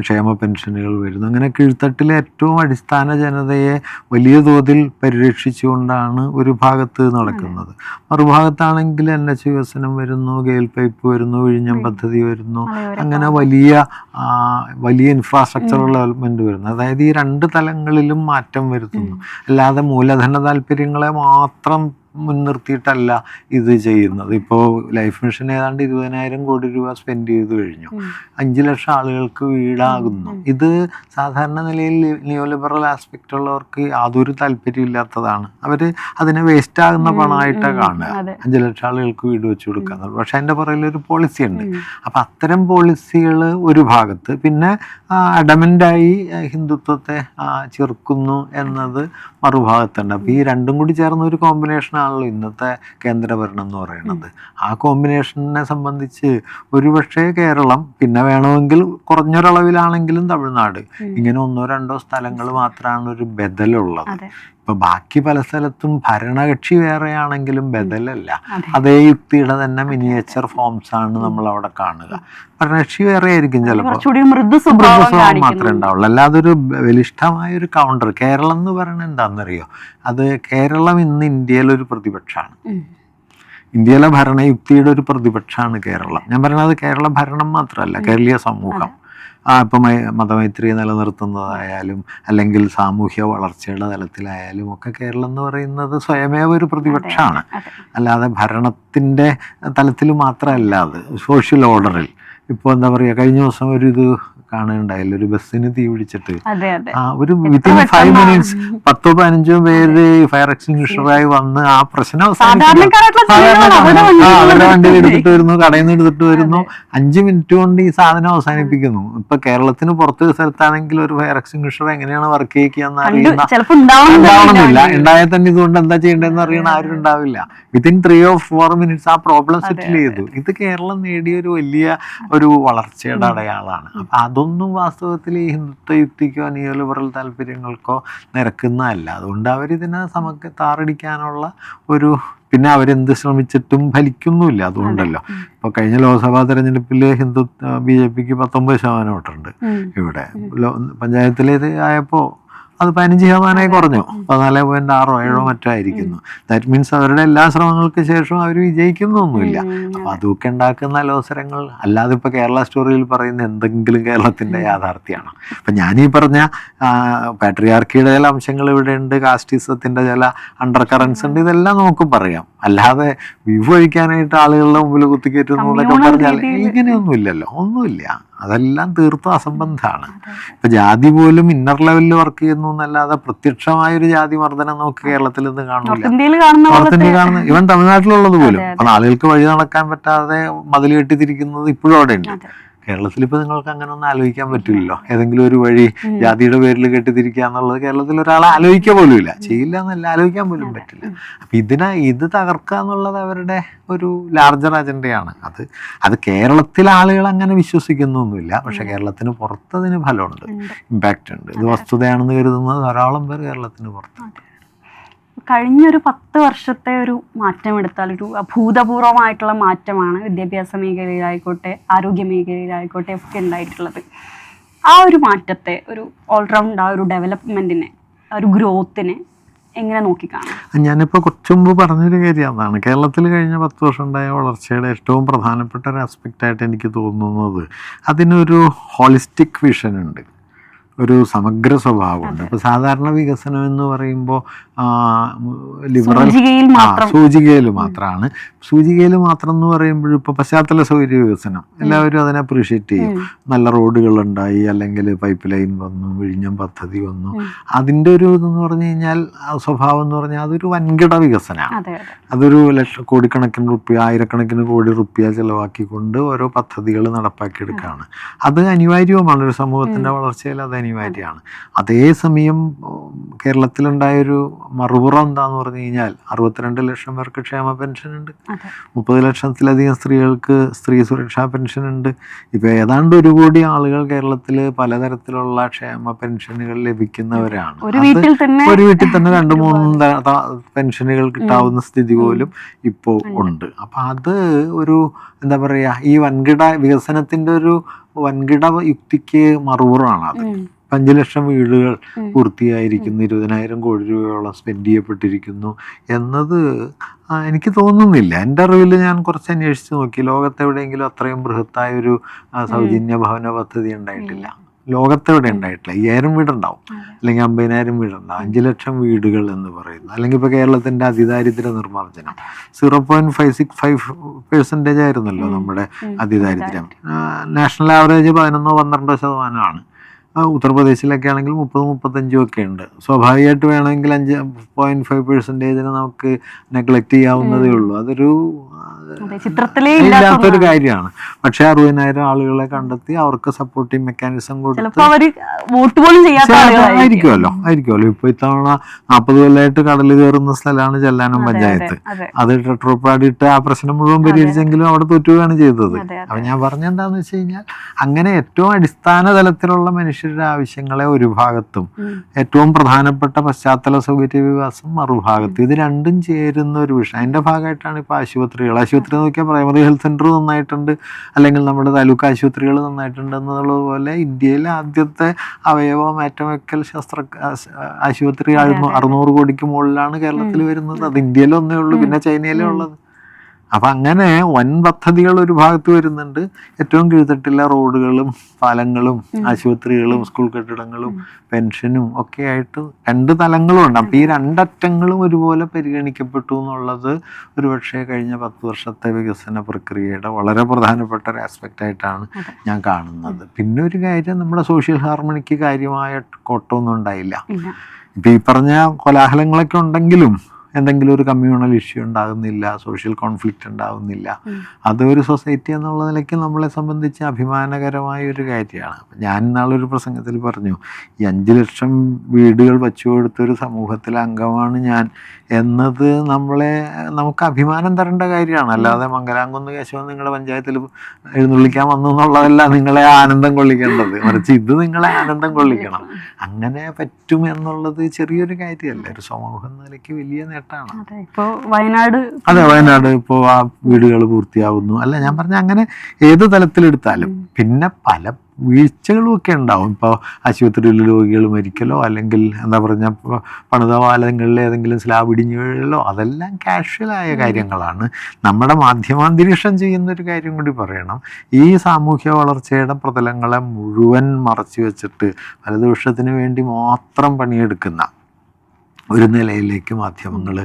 ക്ഷേമ പെൻഷനുകൾ വരുന്നു. അങ്ങനെ കീഴ്ത്തട്ടിലെ ഏറ്റവും അടിസ്ഥാന ജനതയെ വലിയ തോതിൽ പരിരക്ഷിച്ചുകൊണ്ടാണ് ഒരു ഭാഗത്ത് നടക്കുന്നത്. മറുഭാഗത്താണെങ്കിൽ NH വികസനം വരുന്നു, ഗെയിൽ പൈപ്പ് വരുന്നു, വിഴിഞ്ഞം പദ്ധതി വരുന്നു, അങ്ങനെ വലിയ ഇൻഫ്രാസ്ട്രക്ചർ ഡെവലപ്മെൻറ്റ് വരുന്നു. അതായത് ഈ 2 തലങ്ങളിലും മാറ്റം വരുത്തുന്നു. അല്ലാതെ മൂലധന താല്പര്യങ്ങളെ മാത്രം മുൻനിർത്തിയിട്ടല്ല ഇത് ചെയ്യുന്നത്. ഇപ്പോൾ ലൈഫ് മിഷൻ ഏതാണ്ട് 20,000 കോടി രൂപ സ്പെൻഡ് ചെയ്ത് കഴിഞ്ഞു. 5 ലക്ഷം ആളുകൾക്ക് വീടാകുന്നു. ഇത് സാധാരണ നിലയിൽ നിയോ ലിബറൽ ആസ്പെക്റ്റ് ഉള്ളവർക്ക് യാതൊരു താല്പര്യമില്ലാത്തതാണ്. അവർ അതിനെ വേസ്റ്റ് ആകുന്ന പണമായിട്ടാണ് കാണുക. 5 ലക്ഷം ആളുകൾക്ക് വീട് വെച്ച് കൊടുക്കുക. പക്ഷെ അതിൻ്റെ പുറകിലൊരു പോളിസി ഉണ്ട്. അപ്പം അത്തരം പോളിസികൾ ഒരു ഭാഗത്ത്, പിന്നെ അഡമൻ്റായി ഹിന്ദുത്വത്തെ ചെറുക്കുന്നു എന്നത് മറുഭാഗത്തുണ്ട്. അപ്പോൾ ഈ രണ്ടും കൂടി ചേർന്ന ഒരു കോമ്പിനേഷനാണല്ലോ ഇന്നത്തെ കേന്ദ്രഭരണം എന്ന് പറയുന്നത്. ആ കോമ്പിനേഷനെ സംബന്ധിച്ച് ഒരുപക്ഷെ കേരളം, പിന്നെ വേണമെങ്കിൽ കുറഞ്ഞൊരളവിലാണെങ്കിലും തമിഴ്നാട്, ഇങ്ങനെ 1-2 സ്ഥലങ്ങൾ മാത്രമാണ് ഒരു ബദലുള്ളത്. ഇപ്പം ബാക്കി പല സ്ഥലത്തും ഭരണകക്ഷി വേറെയാണെങ്കിലും ബദലല്ല. അതേ യുക്തിയുടെ തന്നെ മിനിയേച്ചർ ഫോംസ് ആണ് നമ്മൾ അവിടെ കാണുക. ഭരണകക്ഷി വേറെ ആയിരിക്കും, ചിലപ്പോൾ മൃദുസ്വഭാവം മാത്രമേ ഉണ്ടാവുള്ളൂ. അല്ലാതെ ഒരു ബലിഷ്ഠമായ ഒരു കൗണ്ടർ. കേരളം എന്ന് പറയുന്നത് എന്താണെന്നറിയോ? അത് കേരളം ഇന്ന് ഇന്ത്യയിലൊരു പ്രതിപക്ഷമാണ്. ഇന്ത്യയിലെ ഭരണയുക്തിയുടെ ഒരു പ്രതിപക്ഷമാണ് കേരളം. ഞാൻ പറയുന്നത് കേരള ഭരണം മാത്രമല്ല, കേരളീയ സമൂഹം. ഇപ്പം മതമൈത്രി നിലനിർത്തുന്നതായാലും അല്ലെങ്കിൽ സാമൂഹ്യ വളർച്ചയുടെ തലത്തിലായാലും ഒക്കെ കേരളം എന്ന് പറയുന്നത് സ്വയമേവ ഒരു പ്രതിപക്ഷമാണ്. അല്ലാതെ ഭരണത്തിൻ്റെ തലത്തിൽ മാത്രമല്ല, അത് സോഷ്യൽ ഓർഡറിൽ. ഇപ്പോൾ എന്താ പറയുക, കഴിഞ്ഞ ദിവസം ഒരു ഇത് കാണുന്നുണ്ടായില്ല, ഒരു ബസ്സിന് തീ പിടിച്ചിട്ട് ഒരു വിത്തിൻ 5 minutes 10-15 പേര് ഫയർ എക്സ്റ്റിംഗ്വിഷറായി വന്ന് ആ പ്രശ്നം അവരുടെ വണ്ടിയിൽ എടുത്തിട്ട് വരുന്നു, കടയിൽ നിന്ന് എടുത്തിട്ട് വരുന്നു, 5 minute കൊണ്ട് ഈ സാധനം അവസാനിപ്പിക്കുന്നു. ഇപ്പൊ കേരളത്തിന് പുറത്തൊരു സ്ഥലത്താണെങ്കിൽ ഒരു ഫയർ എക്സ്റ്റിംഗ്വിഷർ എങ്ങനെയാണ് വർക്ക് ചെയ്യിക്കുകയെന്ന് ഉണ്ടാവണമെന്നില്ല. ഉണ്ടായാൽ തന്നെ ഇതുകൊണ്ട് എന്താ ചെയ്യേണ്ടതെന്ന് അറിയണ ആരും ഉണ്ടാവില്ല. വിത്തിൻ 3 or 4 minutes ആ പ്രോബ്ലം സെറ്റിൽ ചെയ്തു. ഇത് കേരളം നേടിയ ഒരു വലിയ ഒരു വളർച്ചയുടെ അടയാളമാണ്. അപ്പൊ അതൊന്നും വാസ്തവത്തിൽ ഈ ഹിന്ദുത്വ യുക്തിക്കോ നിയോ ലിബറൽ താല്പര്യങ്ങൾക്കോ നിരക്കുന്നതല്ല. അതുകൊണ്ട് അവരിതിനെ താറടിക്കാനുള്ള ഒരു, പിന്നെ അവരെന്ത് ശ്രമിച്ചിട്ടും ഫലിക്കുന്നുമില്ല. അതുകൊണ്ടല്ലോ ഇപ്പോൾ കഴിഞ്ഞ ലോക്സഭാ തെരഞ്ഞെടുപ്പിൽ BJPക്ക് 19% വോട്ടുണ്ട്. ഇവിടെ പഞ്ചായത്തിൽ ഇത് ആയപ്പോൾ അത് 15% കുറഞ്ഞു, 14.6-7 മറ്റോ ആയിരിക്കുന്നു. ദാറ്റ് മീൻസ് അവരുടെ എല്ലാ ശ്രമങ്ങൾക്ക് ശേഷം അവർ വിജയിക്കുന്നൊന്നുമില്ല. അപ്പം അതൊക്കെ ഉണ്ടാക്കുന്ന അലോസരങ്ങൾ. അല്ലാതെ ഇപ്പോൾ കേരള സ്റ്റോറിയിൽ പറയുന്ന എന്തെങ്കിലും കേരളത്തിൻ്റെ യാഥാർത്ഥ്യമാണ്. അപ്പം ഞാനീ പറഞ്ഞ പാട്രിയാർക്കിയുടെ ചില അംശങ്ങൾ ഇവിടെ ഉണ്ട്, കാസ്റ്റിസത്തിൻ്റെ ചില അണ്ടർ കറൻസ് ഉണ്ട്, ഇതെല്ലാം നമുക്ക് പറയാം. അല്ലാതെ വ്യൂ ഒഴിക്കാനായിട്ട് ആളുകളുടെ മുമ്പിൽ കുത്തിക്കയറ്റുന്നു എന്നൊക്കെ പറഞ്ഞാൽ ഇങ്ങനെയൊന്നുമില്ലല്ലോ, ഒന്നുമില്ല. അതെല്ലാം തീർത്തും അസംബന്ധമാണ്. ഇപ്പം ജാതി പോലും ഇന്നർ ലെവലിൽ വർക്ക് ചെയ്യുന്നു എന്നല്ലാതെ പ്രത്യക്ഷമായൊരു ജാതി മർദ്ദനം നമുക്ക് കേരളത്തിൽ നിന്ന് കാണില്ല. നോർത്ത് ഇന്ത്യയിൽ കാണുന്ന, ഇവൻ തമിഴ്നാട്ടിലുള്ളത് പോലും. അപ്പം ആളുകൾക്ക് വഴി നടക്കാൻ പറ്റാതെ മതിൽ കെട്ടിത്തിരിക്കുന്നത് ഇപ്പോഴും അവിടെ ഉണ്ട്. കേരളത്തിൽ ഇപ്പൊ നിങ്ങൾക്ക് അങ്ങനെ ഒന്നും ആലോചിക്കാൻ പറ്റില്ലല്ലോ. ഏതെങ്കിലും ഒരു വഴി ജാതിയുടെ പേരിൽ കെട്ടിത്തിരിക്കുക എന്നുള്ളത് കേരളത്തിൽ ഒരാൾ ആലോചിക്കുക പോലും ഇല്ല, ചെയ്യില്ല എന്നല്ല, ആലോചിക്കാൻ പോലും പറ്റില്ല. അപ്പൊ ഇത് തകർക്കുക എന്നുള്ളത് അവരുടെ ഒരു ലാർജർ അജണ്ടയാണ്. അത് കേരളത്തിലെ ആളുകൾ അങ്ങനെ വിശ്വസിക്കുന്നൊന്നുമില്ല. പക്ഷെ കേരളത്തിന് പുറത്തതിന് ഫലമുണ്ട്, ഇമ്പാക്റ്റ് ഉണ്ട്. ഇത് വസ്തുതയാണെന്ന് കരുതുന്നത് ധാരാളം പേർ കേരളത്തിന് പുറത്തുണ്ട്. കഴിഞ്ഞൊരു 10 വർഷത്തെ ഒരു മാറ്റം എടുത്താൽ ഒരു അഭൂതപൂർവമായിട്ടുള്ള മാറ്റമാണ് വിദ്യാഭ്യാസ മേഖലയിലായിക്കോട്ടെ ആരോഗ്യ മേഖലയിലായിക്കോട്ടെ ഒക്കെ ഉണ്ടായിട്ടുള്ളത്. ആ ഒരു മാറ്റത്തെ, ഒരു ഓൾറൗണ്ട് ആ ഒരു ഡെവലപ്മെൻറ്റിനെ, ഒരു ഗ്രോത്തിനെ എങ്ങനെ നോക്കിക്കാണാം? ഞാനിപ്പോൾ കുറച്ചു മുമ്പ് പറഞ്ഞൊരു കാര്യം അതാണ്. കേരളത്തിൽ കഴിഞ്ഞ 10 വർഷം ഉണ്ടായ വളർച്ചയുടെ ഏറ്റവും പ്രധാനപ്പെട്ട ഒരു ആസ്പെക്റ്റായിട്ട് എനിക്ക് തോന്നുന്നത് അതിനൊരു ഹോളിസ്റ്റിക് വിഷൻ ഉണ്ട്, ഒരു സമഗ്ര സ്വഭാവമുണ്ട്. അപ്പോൾ സാധാരണ വികസനം എന്ന് പറയുമ്പോൾ ലിബറൽ സൂചികയിൽ മാത്രമാണ്. സൂചികയിൽ മാത്രം എന്ന് പറയുമ്പോഴും ഇപ്പോൾ പശ്ചാത്തല സൗകര്യ വികസനം എല്ലാവരും അതിനെ അപ്രീഷിയേറ്റ് ചെയ്യും. നല്ല റോഡുകളുണ്ടായി, അല്ലെങ്കിൽ പൈപ്പ് ലൈൻ വന്നു, വിഴിഞ്ഞം പദ്ധതി വന്നു. അതിൻ്റെ ഒരു ഇതെന്ന് പറഞ്ഞു കഴിഞ്ഞാൽ സ്വഭാവം എന്ന് പറഞ്ഞാൽ അതൊരു വൻകിട വികസനമാണ്. അതൊരു കോടിക്കണക്കിന് റുപ്യ, ആയിരക്കണക്കിന് കോടി റുപ്യ ചിലവാക്കിക്കൊണ്ട് ഓരോ പദ്ധതികൾ നടപ്പാക്കിയെടുക്കുകയാണ്. അത് അനിവാര്യവുമാണ്, ഒരു സമൂഹത്തിൻ്റെ വളർച്ചയിൽ അത് അനിവാര്യമാണ്. അതേസമയം കേരളത്തിലുണ്ടായൊരു മറുപുറം എന്താന്ന് പറഞ്ഞു കഴിഞ്ഞാൽ 62 ലക്ഷം പേർക്ക് ക്ഷേമ പെൻഷൻ ഉണ്ട്, 30 ലക്ഷത്തിലധികം സ്ത്രീകൾക്ക് സ്ത്രീ സുരക്ഷാ പെൻഷൻ ഉണ്ട്. ഇപ്പോൾ ഏതാണ്ട് 1 കോടി ആളുകൾ കേരളത്തിൽ പലതരത്തിലുള്ള ക്ഷേമ പെൻഷനുകൾ ലഭിക്കുന്നവരാണ്. ഒരു വീട്ടിൽ തന്നെ 2-3 പെൻഷനുകൾ കിട്ടാവുന്ന സ്ഥിതി പോലും ഇപ്പോൾ ഉണ്ട്. അപ്പം അത് ഒരു എന്താ പറയുക, ഈ വൻകിട വികസനത്തിൻ്റെ ഒരു വൻകിട യുക്തിക്ക് മറുപുറമാണ് അത്. 5 ലക്ഷം വീടുകൾ പൂർത്തിയായിരിക്കുന്നു, 20,000 കോടി രൂപയോളം സ്പെൻഡ് ചെയ്യപ്പെട്ടിരിക്കുന്നു എന്നത് എനിക്ക് തോന്നുന്നില്ല. എൻ്റെ അറിവിൽ ഞാൻ കുറച്ച് അന്വേഷിച്ച് നോക്കി, ലോകത്തെവിടെയെങ്കിലും അത്രയും ബൃഹത്തായൊരു സൗജന്യ ഭവന പദ്ധതി ഉണ്ടായിട്ടില്ല. ലോകത്തെവിടെ ഉണ്ടായിട്ടില്ല. 5000 വീടുണ്ടാവും, അല്ലെങ്കിൽ 50,000 വീടുണ്ടാവും. 5 ലക്ഷം വീടുകൾ എന്ന് പറയുന്നത്, അല്ലെങ്കിൽ ഇപ്പോൾ കേരളത്തിൻ്റെ അതിദാരിദ്ര്യ നിർമ്മാർജ്ജനം 0.565% ആയിരുന്നല്ലോ നമ്മുടെ അതിദാരിദ്ര്യം. നാഷണൽ ആവറേജ് 11-12% ഉത്തർപ്രദേശിലൊക്കെ ആണെങ്കിൽ 30-35 ഒക്കെ ഉണ്ട്. സ്വാഭാവികമായിട്ട് വേണമെങ്കിൽ 5.5% നമുക്ക് നെഗ്ലക്ട് ചെയ്യാവുന്നതേ ഉള്ളൂ. അതൊരു ഇല്ലാത്തൊരു കാര്യമാണ്. പക്ഷെ 60,000 ആളുകളെ കണ്ടെത്തി അവർക്ക് സപ്പോർട്ടിങ് മെക്കാനിസം കൊടുത്ത് ആയിരിക്കുമല്ലോ. ഇപ്പൊ ഇത്തവണ 40 കൊല്ലമായിട്ട് കടൽ കയറുന്ന സ്ഥലമാണ് ചെല്ലാനം പഞ്ചായത്ത്. അത് ടെട്രോപ്പാഡിട്ട് ആ പ്രശ്നം മുഴുവൻ പരിഹരിച്ചെങ്കിലും അവിടെ തോറ്റുകയാണ് ചെയ്തത്. അപ്പൊ ഞാൻ പറഞ്ഞെന്താന്ന് വെച്ച് കഴിഞ്ഞാൽ, അങ്ങനെ ഏറ്റവും അടിസ്ഥാന തലത്തിലുള്ള മനുഷ്യരുടെ ആവശ്യങ്ങളെ ഒരു ഭാഗത്തും, ഏറ്റവും പ്രധാനപ്പെട്ട പശ്ചാത്തല സൗകര്യ വികാസം മറുഭാഗത്തും, ഇത് രണ്ടും ചേരുന്ന ഒരു വിഷയം. അതിന്റെ ഭാഗമായിട്ടാണ് ഇപ്പൊ ആശുപത്രി നോക്കിയാൽ പ്രൈമറി ഹെൽത്ത് സെന്റർ നന്നായിട്ടുണ്ട്, അല്ലെങ്കിൽ നമ്മുടെ താലൂക്ക് ആശുപത്രികൾ നന്നായിട്ടുണ്ട് എന്നുള്ളതുപോലെ ഇന്ത്യയിലെ ആദ്യത്തെ അവയവ മാറ്റവെക്കൽ ആശുപത്രി 600 കോടിക്ക് മുകളിലാണ് കേരളത്തിൽ വരുന്നത്. അത് ഇന്ത്യയിൽ ഒന്നേ ഉള്ളൂ, പിന്നെ ചൈനയിലേ ഉള്ളത്. അപ്പം അങ്ങനെ വൻ പദ്ധതികൾ ഒരു ഭാഗത്ത് വരുന്നുണ്ട്. ഏറ്റവും കീഴ്ത്തട്ടില്ല റോഡുകളും പാലങ്ങളും ആശുപത്രികളും സ്കൂൾ കെട്ടിടങ്ങളും പെൻഷനും ഒക്കെ ആയിട്ട് 2 തലങ്ങളും ഉണ്ട്. അപ്പം ഈ 2 അറ്റങ്ങളും ഒരുപോലെ പരിഗണിക്കപ്പെട്ടു എന്നുള്ളത് ഒരുപക്ഷെ കഴിഞ്ഞ 10 വർഷത്തെ വികസന പ്രക്രിയയുടെ വളരെ പ്രധാനപ്പെട്ട ഒരു ആസ്പെക്റ്റ് ആയിട്ടാണ് ഞാൻ കാണുന്നത്. പിന്നെ ഒരു കാര്യം, നമ്മുടെ സോഷ്യൽ ഹാർമണിക്ക് കാര്യമായ കോട്ടമൊന്നും ഉണ്ടായില്ല. ഇപ്പം ഈ പറഞ്ഞ കോലാഹലങ്ങളൊക്കെ ഉണ്ടെങ്കിലും എന്തെങ്കിലും ഒരു കമ്മ്യൂണൽ ഇഷ്യൂ ഉണ്ടാകുന്നില്ല, സോഷ്യൽ കോൺഫ്ലിക്റ്റ് ഉണ്ടാകുന്നില്ല. അതൊരു സൊസൈറ്റി എന്നുള്ള നിലയ്ക്ക് നമ്മളെ സംബന്ധിച്ച് അഭിമാനകരമായ ഒരു കാര്യമാണ്. ഞാൻ ഇന്നാളൊരു പ്രസംഗത്തിൽ പറഞ്ഞു, ഈ 5 ലക്ഷം വീടുകൾ വച്ചു കൊടുത്തൊരു സമൂഹത്തിലെ അംഗമാണ് ഞാൻ എന്നത് നമുക്ക് അഭിമാനം തരേണ്ട കാര്യമാണ്. അല്ലാതെ മംഗലാംകുന്ന് കേശവൻ നിങ്ങളുടെ പഞ്ചായത്തിൽ എഴുന്നള്ളിക്കാൻ വന്നു എന്നുള്ളതല്ല നിങ്ങളെ ആനന്ദം കൊള്ളിക്കേണ്ടത്, മറിച്ച് ഇത് നിങ്ങളെ ആനന്ദം കൊള്ളിക്കണം. അങ്ങനെ പറ്റും എന്നുള്ളത് ചെറിയൊരു കാര്യമല്ല, ഒരു സമൂഹം നിലയ്ക്ക് വലിയ നേട്ടമാണ്. വയനാട് ഇപ്പോൾ ആ വീടുകൾ പൂർത്തിയാവുന്നു. അല്ല, ഞാൻ പറഞ്ഞ അങ്ങനെ ഏത് തലത്തിലെടുത്താലും പിന്നെ പല വീഴ്ചകളും ഒക്കെ ഉണ്ടാവും. ഇപ്പോൾ ആശുപത്രിയിൽ രോഗികൾ മരിക്കലോ അല്ലെങ്കിൽ എന്താ പറഞ്ഞ പണിത പാലങ്ങളിൽ ഏതെങ്കിലും സ്ലാബ് ഇടിഞ്ഞു വീഴലോ, അതെല്ലാം കാഷ്വലായ കാര്യങ്ങളാണ്. നമ്മുടെ മാധ്യമാന്തരീക്ഷം ചെയ്യുന്നൊരു കാര്യം കൂടി പറയണം. ഈ സാമൂഹ്യ വളർച്ചയുടെ പ്രതലങ്ങളെ മുഴുവൻ മറച്ചു വെച്ചിട്ട് വലതുപക്ഷത്തിന് വേണ്ടി മാത്രം പണിയെടുക്കുന്ന ഒരു നിലയിലേക്ക് മാധ്യമങ്ങൾ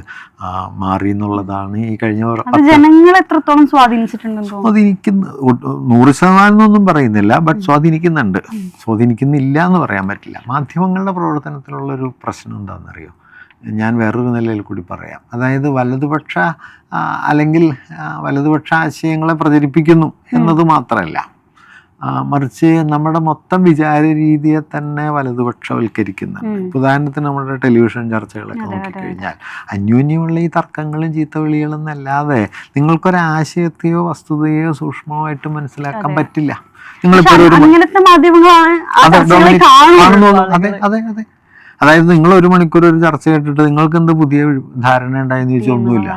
മാറി എന്നുള്ളതാണ് ഈ കഴിഞ്ഞ ജനങ്ങൾ എത്രത്തോളം സ്വാധീനിച്ചിട്ടുണ്ട്. 100% പറയുന്നില്ല, ബട്ട് സ്വാധീനിക്കുന്നില്ല എന്ന് പറയാൻ പറ്റില്ല. മാധ്യമങ്ങളുടെ പ്രവർത്തനത്തിലുള്ളൊരു പ്രശ്നം എന്താണെന്നറിയോ? ഞാൻ വേറൊരു നിലയിൽ കൂടി പറയാം. അതായത് വലതുപക്ഷ ആശയങ്ങളെ പ്രചരിപ്പിക്കുന്നു എന്നത് മാത്രമല്ല, മറിച്ച് നമ്മുടെ മൊത്തം വിചാര രീതിയെ തന്നെ വലതുപക്ഷവൽക്കരിക്കുന്നുണ്ട്. ഉദാഹരണത്തിന് നമ്മുടെ ടെലിവിഷൻ ചർച്ചകളൊക്കെ നോക്കിക്കഴിഞ്ഞാൽ അന്യോന്യമുള്ള ഈ തർക്കങ്ങളും ചീത്തവിളികളും എന്നല്ലാതെ നിങ്ങൾക്കൊരാശയത്തെയോ വസ്തുതയോ സൂക്ഷ്മമായിട്ട് മനസ്സിലാക്കാൻ പറ്റില്ല. നിങ്ങളിപ്പോൾ അതെ അതായത് നിങ്ങൾ 1 മണിക്കൂർ ഒരു ചർച്ച കേട്ടിട്ട് നിങ്ങൾക്ക് എന്ത് പുതിയ ധാരണ ഉണ്ടായെന്ന് ചോദിച്ചാൽ ഒന്നുമില്ല.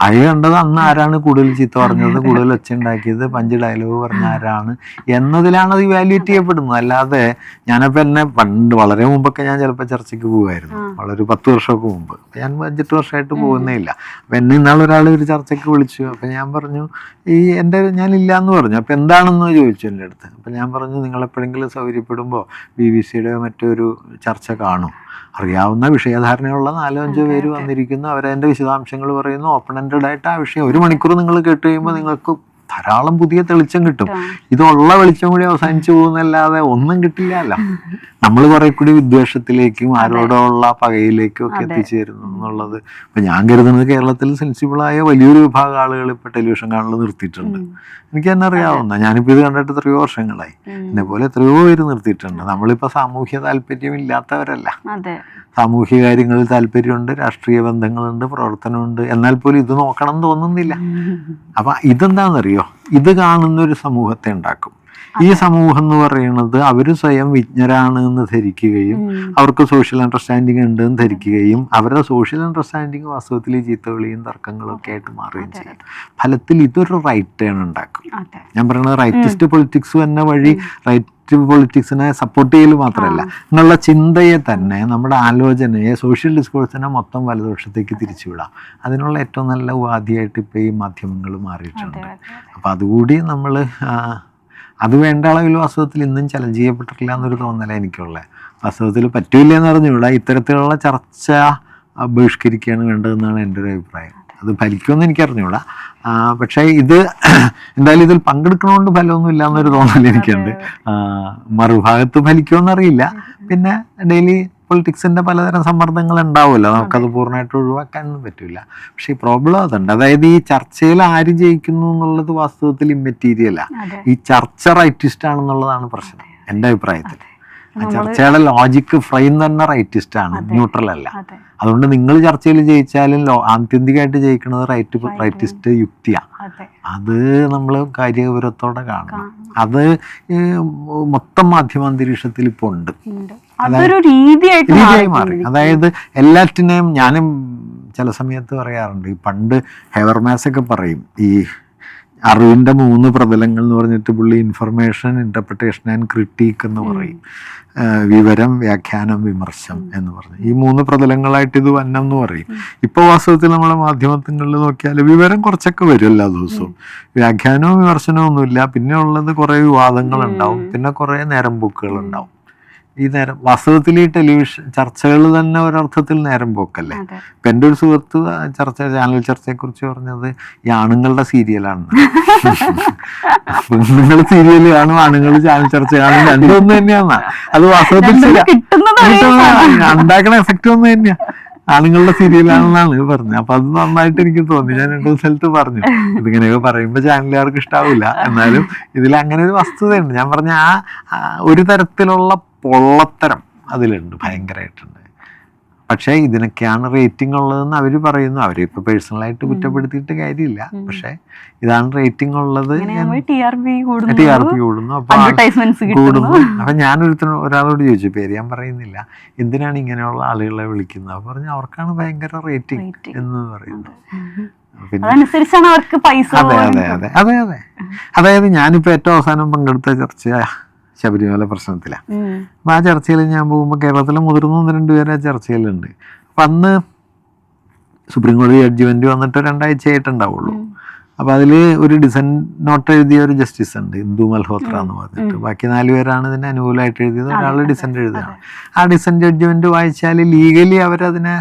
അയ കണ്ടത് അന്ന് ആരാണ് കൂടുതൽ ചീത്ത പറഞ്ഞത്, കൂടുതൽ ഒച്ച ഉണ്ടാക്കിയത്, 5 ഡയലോഗ് പറഞ്ഞ ആരാണ് എന്നതിലാണ് അത് ഇവാലുവേറ്റ് ചെയ്യപ്പെടുന്നത്. അല്ലാതെ ഞാനപ്പോൾ പണ്ട് വളരെ മുമ്പൊക്കെ ഞാൻ ചിലപ്പോൾ ചർച്ചയ്ക്ക് പോകുമായിരുന്നു, വളരെ 10 വർഷമൊക്കെ മുമ്പ്. ഞാൻ 5-8 വർഷമായിട്ട് പോകുന്നേ ഇല്ല. അപ്പം എന്നെ ഇന്നാളൊരാൾ ഒരു ചർച്ചയ്ക്ക് വിളിച്ചു. അപ്പം ഞാൻ പറഞ്ഞു ഞാനില്ല എന്ന് പറഞ്ഞു. അപ്പം എന്താണെന്ന് ചോദിച്ചു എൻ്റെ അടുത്ത്. അപ്പം ഞാൻ പറഞ്ഞു, നിങ്ങളെപ്പോഴെങ്കിലും സൗകര്യപ്പെടുമ്പോൾ BBC-യുടെ മറ്റൊരു ചർച്ച കാണും, അറിയാവുന്ന വിഷയധാരണയുള്ള 4-5 പേര് വന്നിരിക്കുന്നു, അവരതിൻ്റെ വിശദാംശങ്ങൾ പറയുന്നു, ഓപ്പണൻറ്റഡായിട്ട് ആ വിഷയം 1 മണിക്കൂർ നിങ്ങൾ കേട്ട് കഴിയുമ്പോൾ നിങ്ങൾക്ക് ധാരാളം പുതിയ തെളിച്ചം കിട്ടും. ഇതുള്ള വെളിച്ചം കൂടി അവസാനിച്ചു പോകുന്നല്ലാതെ ഒന്നും കിട്ടില്ല. നമ്മൾ കുറെ കൂടി വിദ്വേഷത്തിലേക്കും ആരോടുള്ള പകയിലേക്കും ഒക്കെ എത്തിച്ചേരുന്നു എന്നുള്ളത്. ഇപ്പം ഞാൻ കരുതുന്നത് കേരളത്തിൽ സെൻസിബിളായ വലിയൊരു വിഭാഗം ആളുകൾ ഇപ്പോൾ ടെലിവിഷൻ കാണൽ നിർത്തിയിട്ടുണ്ട്. എനിക്ക് തന്നെ അറിയാവുന്ന, ഞാനിപ്പോൾ ഇത് കണ്ടിട്ട് എത്രയോ വർഷങ്ങളായി. എന്നെ പോലെ എത്രയോ പേര് നിർത്തിയിട്ടുണ്ട്. നമ്മളിപ്പോൾ സാമൂഹ്യ താല്പര്യം ഇല്ലാത്തവരല്ല, സാമൂഹ്യ കാര്യങ്ങളിൽ താല്പര്യമുണ്ട്, രാഷ്ട്രീയ ബന്ധങ്ങളുണ്ട്, പ്രവർത്തനമുണ്ട്, എന്നാൽ പോലും ഇത് നോക്കണം എന്ന് തോന്നുന്നില്ല. അപ്പം ഇതെന്താണെന്നറിയോ? ഇത് കാണുന്ന ഒരു സമൂഹത്തെ ഉണ്ടാക്കും. ഈ സമൂഹം എന്ന് പറയുന്നത് അവർ സ്വയം വിജ്ഞരാണ് എന്ന് ധരിക്കുകയും അവർക്ക് സോഷ്യൽ അണ്ടർസ്റ്റാൻഡിങ് ഉണ്ട് എന്ന് ധരിക്കുകയും അവരുടെ സോഷ്യൽ അണ്ടർസ്റ്റാൻഡിങ് വാസ്തവത്തിൽ ഈ ചീത്തവിളിയും തർക്കങ്ങളും ഒക്കെ ആയിട്ട് മാറുകയും ചെയ്യും. ഫലത്തിൽ ഇതൊരു റൈറ്റ് ടേൺ ഉണ്ടാക്കും. ഞാൻ പറയുന്നത് റൈറ്റിസ്റ്റ് പൊളിറ്റിക്സ് തന്നെ വഴി റൈറ്റ് പൊളിറ്റിക്സിനെ സപ്പോർട്ട് ചെയ്യൽ മാത്രമല്ല, എന്നുള്ള ചിന്തയെ തന്നെ, നമ്മുടെ ആലോചനയെ, സോഷ്യൽ ഡിസ്കോഴ്സിനെ മൊത്തം വലതുപക്ഷത്തേക്ക് തിരിച്ചുവിടാം. അതിനുള്ള ഏറ്റവും നല്ല ഉപാധിയായിട്ട് ഇപ്പോൾ ഈ മാധ്യമങ്ങൾ മാറിയിട്ടുണ്ട്. അപ്പോൾ അതുകൂടി നമ്മൾ അത് വേണ്ട അളവിൽ വാസ്തവത്തിൽ ഇന്നും ചലഞ്ച് ചെയ്യപ്പെട്ടിട്ടില്ല എന്നൊരു തോന്നല എനിക്കുള്ളത്. വാസ്തവത്തിൽ പറ്റൂല്ല എന്ന് പറഞ്ഞുകൂടാ, ഇത്തരത്തിലുള്ള ചർച്ച ബഹിഷ്കരിക്കുകയാണ് വേണ്ടതെന്നാണ് എൻ്റെ ഒരു അഭിപ്രായം. അത് ഫലിക്കുമെന്ന് എനിക്കറിഞ്ഞൂടാ. പക്ഷേ ഇത് എന്തായാലും ഇതിൽ പങ്കെടുക്കണോണ്ട് ഫലമൊന്നും ഇല്ല എന്നൊരു തോന്നൽ എനിക്കുണ്ട്. മറുഭാഗത്ത് ഫലിക്കുമെന്നറിയില്ല. പിന്നെ ഡെയിലി പൊളിറ്റിക്സിൻ്റെ പലതരം സമ്മർദ്ദങ്ങൾ ഉണ്ടാവുമല്ലോ, നമുക്കത് പൂർണ്ണമായിട്ട് ഒഴിവാക്കാനൊന്നും പറ്റില്ല. പക്ഷേ ഈ പ്രോബ്ലം അതുണ്ട്. അതായത് ഈ ചർച്ചയിൽ ആര് ജയിക്കുന്നു എന്നുള്ളത് വാസ്തവത്തിൽ ഇമ്മെറ്റീരിയലാണ്. ഈ ചർച്ച റൈറ്റിസ്റ്റ് ആണെന്നുള്ളതാണ് പ്രശ്നം എൻ്റെ അഭിപ്രായത്തിൽ. ആ ചർച്ചയുടെ ലോജിക്ക് ഫ്രെയിം തന്നെ റൈറ്റിസ്റ്റ് ആണ്, ന്യൂട്രൽ അല്ല. അതുകൊണ്ട് നിങ്ങൾ ചർച്ചയിൽ ജയിച്ചാലും ആത്യന്തികമായിട്ട് ജയിക്കുന്നത് റൈറ്റിസ്റ്റ് യുക്തിയാണ്. അത് നമ്മൾ കാര്യഗൗരവത്തോടെ കാണണം. അത് മൊത്തം മാധ്യമാന്തരീക്ഷത്തിൽ ഇപ്പോൾ ഉണ്ട്, രീതിയായി മാറി. അതായത് എല്ലാറ്റിനെയും ഞാനും ചില സമയത്ത് പറയാറുണ്ട്, ഈ പണ്ട് ഹെവർമാസ് ഒക്കെ പറയും, ഈ അറിവിൻ്റെ 3 പ്രതലങ്ങൾ എന്ന് പറഞ്ഞിട്ട് പുള്ളി ഇൻഫർമേഷൻ, ഇൻ്റർപ്രിട്ടേഷൻ ആൻഡ് ക്രിട്ടീക്ക് എന്ന് പറയും. വിവരം, വ്യാഖ്യാനം, വിമർശം എന്ന് പറഞ്ഞു. ഈ 3 പ്രതലങ്ങളായിട്ട് ഇത് വന്നം എന്ന് പറയും. ഇപ്പോൾ വാസ്തവത്തിൽ നമ്മളെ മാധ്യമങ്ങളിൽ നോക്കിയാൽ വിവരം കുറച്ചൊക്കെ വരും എല്ലാ ദിവസവും. വ്യാഖ്യാനവും വിമർശനവും ഒന്നുമില്ല. പിന്നെ ഉള്ളത് കുറേ വിവാദങ്ങളുണ്ടാവും, പിന്നെ കുറേ നേരം പോക്കുകളുണ്ടാവും. ഈ നേരം വാസ്തവത്തിൽ ഈ ടെലിവിഷൻ ചർച്ചകൾ തന്നെ ഒരർത്ഥത്തിൽ നേരം പോക്കല്ലേ. ഇപ്പം എൻ്റെ ഒരു സുഹൃത്ത് ചാനൽ ചർച്ചയെക്കുറിച്ച് പറഞ്ഞത് ഈ ആണുങ്ങളുടെ സീരിയലാണ്. പെണ്ണുങ്ങൾ സീരിയൽ കാണും, ആണുങ്ങൾ ചാനൽ ചർച്ച കാണും, രണ്ടൊന്നും തന്നെയാണ്. അത് വാസ്തവത്തിൽ ഉണ്ടാക്കണ എഫക്റ്റ് ഒന്നും തന്നെയാ. ആണുങ്ങളുടെ സീരിയലാണെന്നാണ് പറഞ്ഞത്. അപ്പൊ അത് നന്നായിട്ട് എനിക്ക് തോന്നി. ഞാൻ 2 സ്ഥലത്ത് പറഞ്ഞു ഇതിങ്ങനെയൊക്കെ പറയുമ്പോൾ ചാനലുകാർക്ക് ഇഷ്ടാവില്ല, എന്നാലും ഇതിൽ അങ്ങനെ ഒരു വസ്തുതയുണ്ട്. ഞാൻ പറഞ്ഞ ആ ഒരു തരത്തിലുള്ള പൊള്ളത്തരം അതിലുണ്ട്, ഭയങ്കരമായിട്ടുണ്ട്. പക്ഷേ ഇതിനൊക്കെയാണ് റേറ്റിംഗ് ഉള്ളതെന്ന് അവർ പറയുന്നു. അവരിപ്പോൾ പേഴ്സണലായിട്ട് കുറ്റപ്പെടുത്തിയിട്ട് കാര്യമില്ല. പക്ഷെ ഇതാണ് റേറ്റിംഗ് ഉള്ളത്, TRP കൂടുന്നു, അപ്പൊ കൂടുന്നു. അപ്പൊ ഒരാളോട് ചോദിച്ചു, പേര് ഞാൻ പറയുന്നില്ല, എന്തിനാണ് ഇങ്ങനെയുള്ള ആളുകളെ വിളിക്കുന്നത്? അപ്പൊ പറഞ്ഞു അവർക്കാണ് ഭയങ്കര റേറ്റിംഗ് എന്ന് പറയുന്നത്. അതായത് ഞാനിപ്പോ ഏറ്റവും അവസാനം പങ്കെടുത്ത ചർച്ച ശബരിമല പ്രശ്നത്തിലാണ്. അപ്പം ആ ചർച്ചയിൽ ഞാൻ പോകുമ്പോൾ കേരളത്തിലെ മുതിർന്ന 1-2 പേര് ആ ചർച്ചയിലുണ്ട്. അപ്പം അന്ന് സുപ്രീം കോടതി ജഡ്ജ്മെന്റ് വന്നിട്ട് 2 ആഴ്ചയായിട്ടുണ്ടാവുള്ളൂ. അപ്പം അതിൽ ഒരു ഡിസെന്റ് നോട്ട് എഴുതിയ ഒരു ജസ്റ്റിസ് ഉണ്ട്, ഇന്ദു മൽഹോത്ര എന്ന് പറഞ്ഞിട്ട്. ബാക്കി 4 പേരാണ് ഇതിന് അനുകൂലമായിട്ട് എഴുതിയത്, ഒരാൾ ഡിസെന്റ് എഴുതുകയാണ്. ആ ഡിസെന്റ് ജഡ്ജ്മെന്റ് വായിച്ചാൽ ലീഗലി അവരതിനെ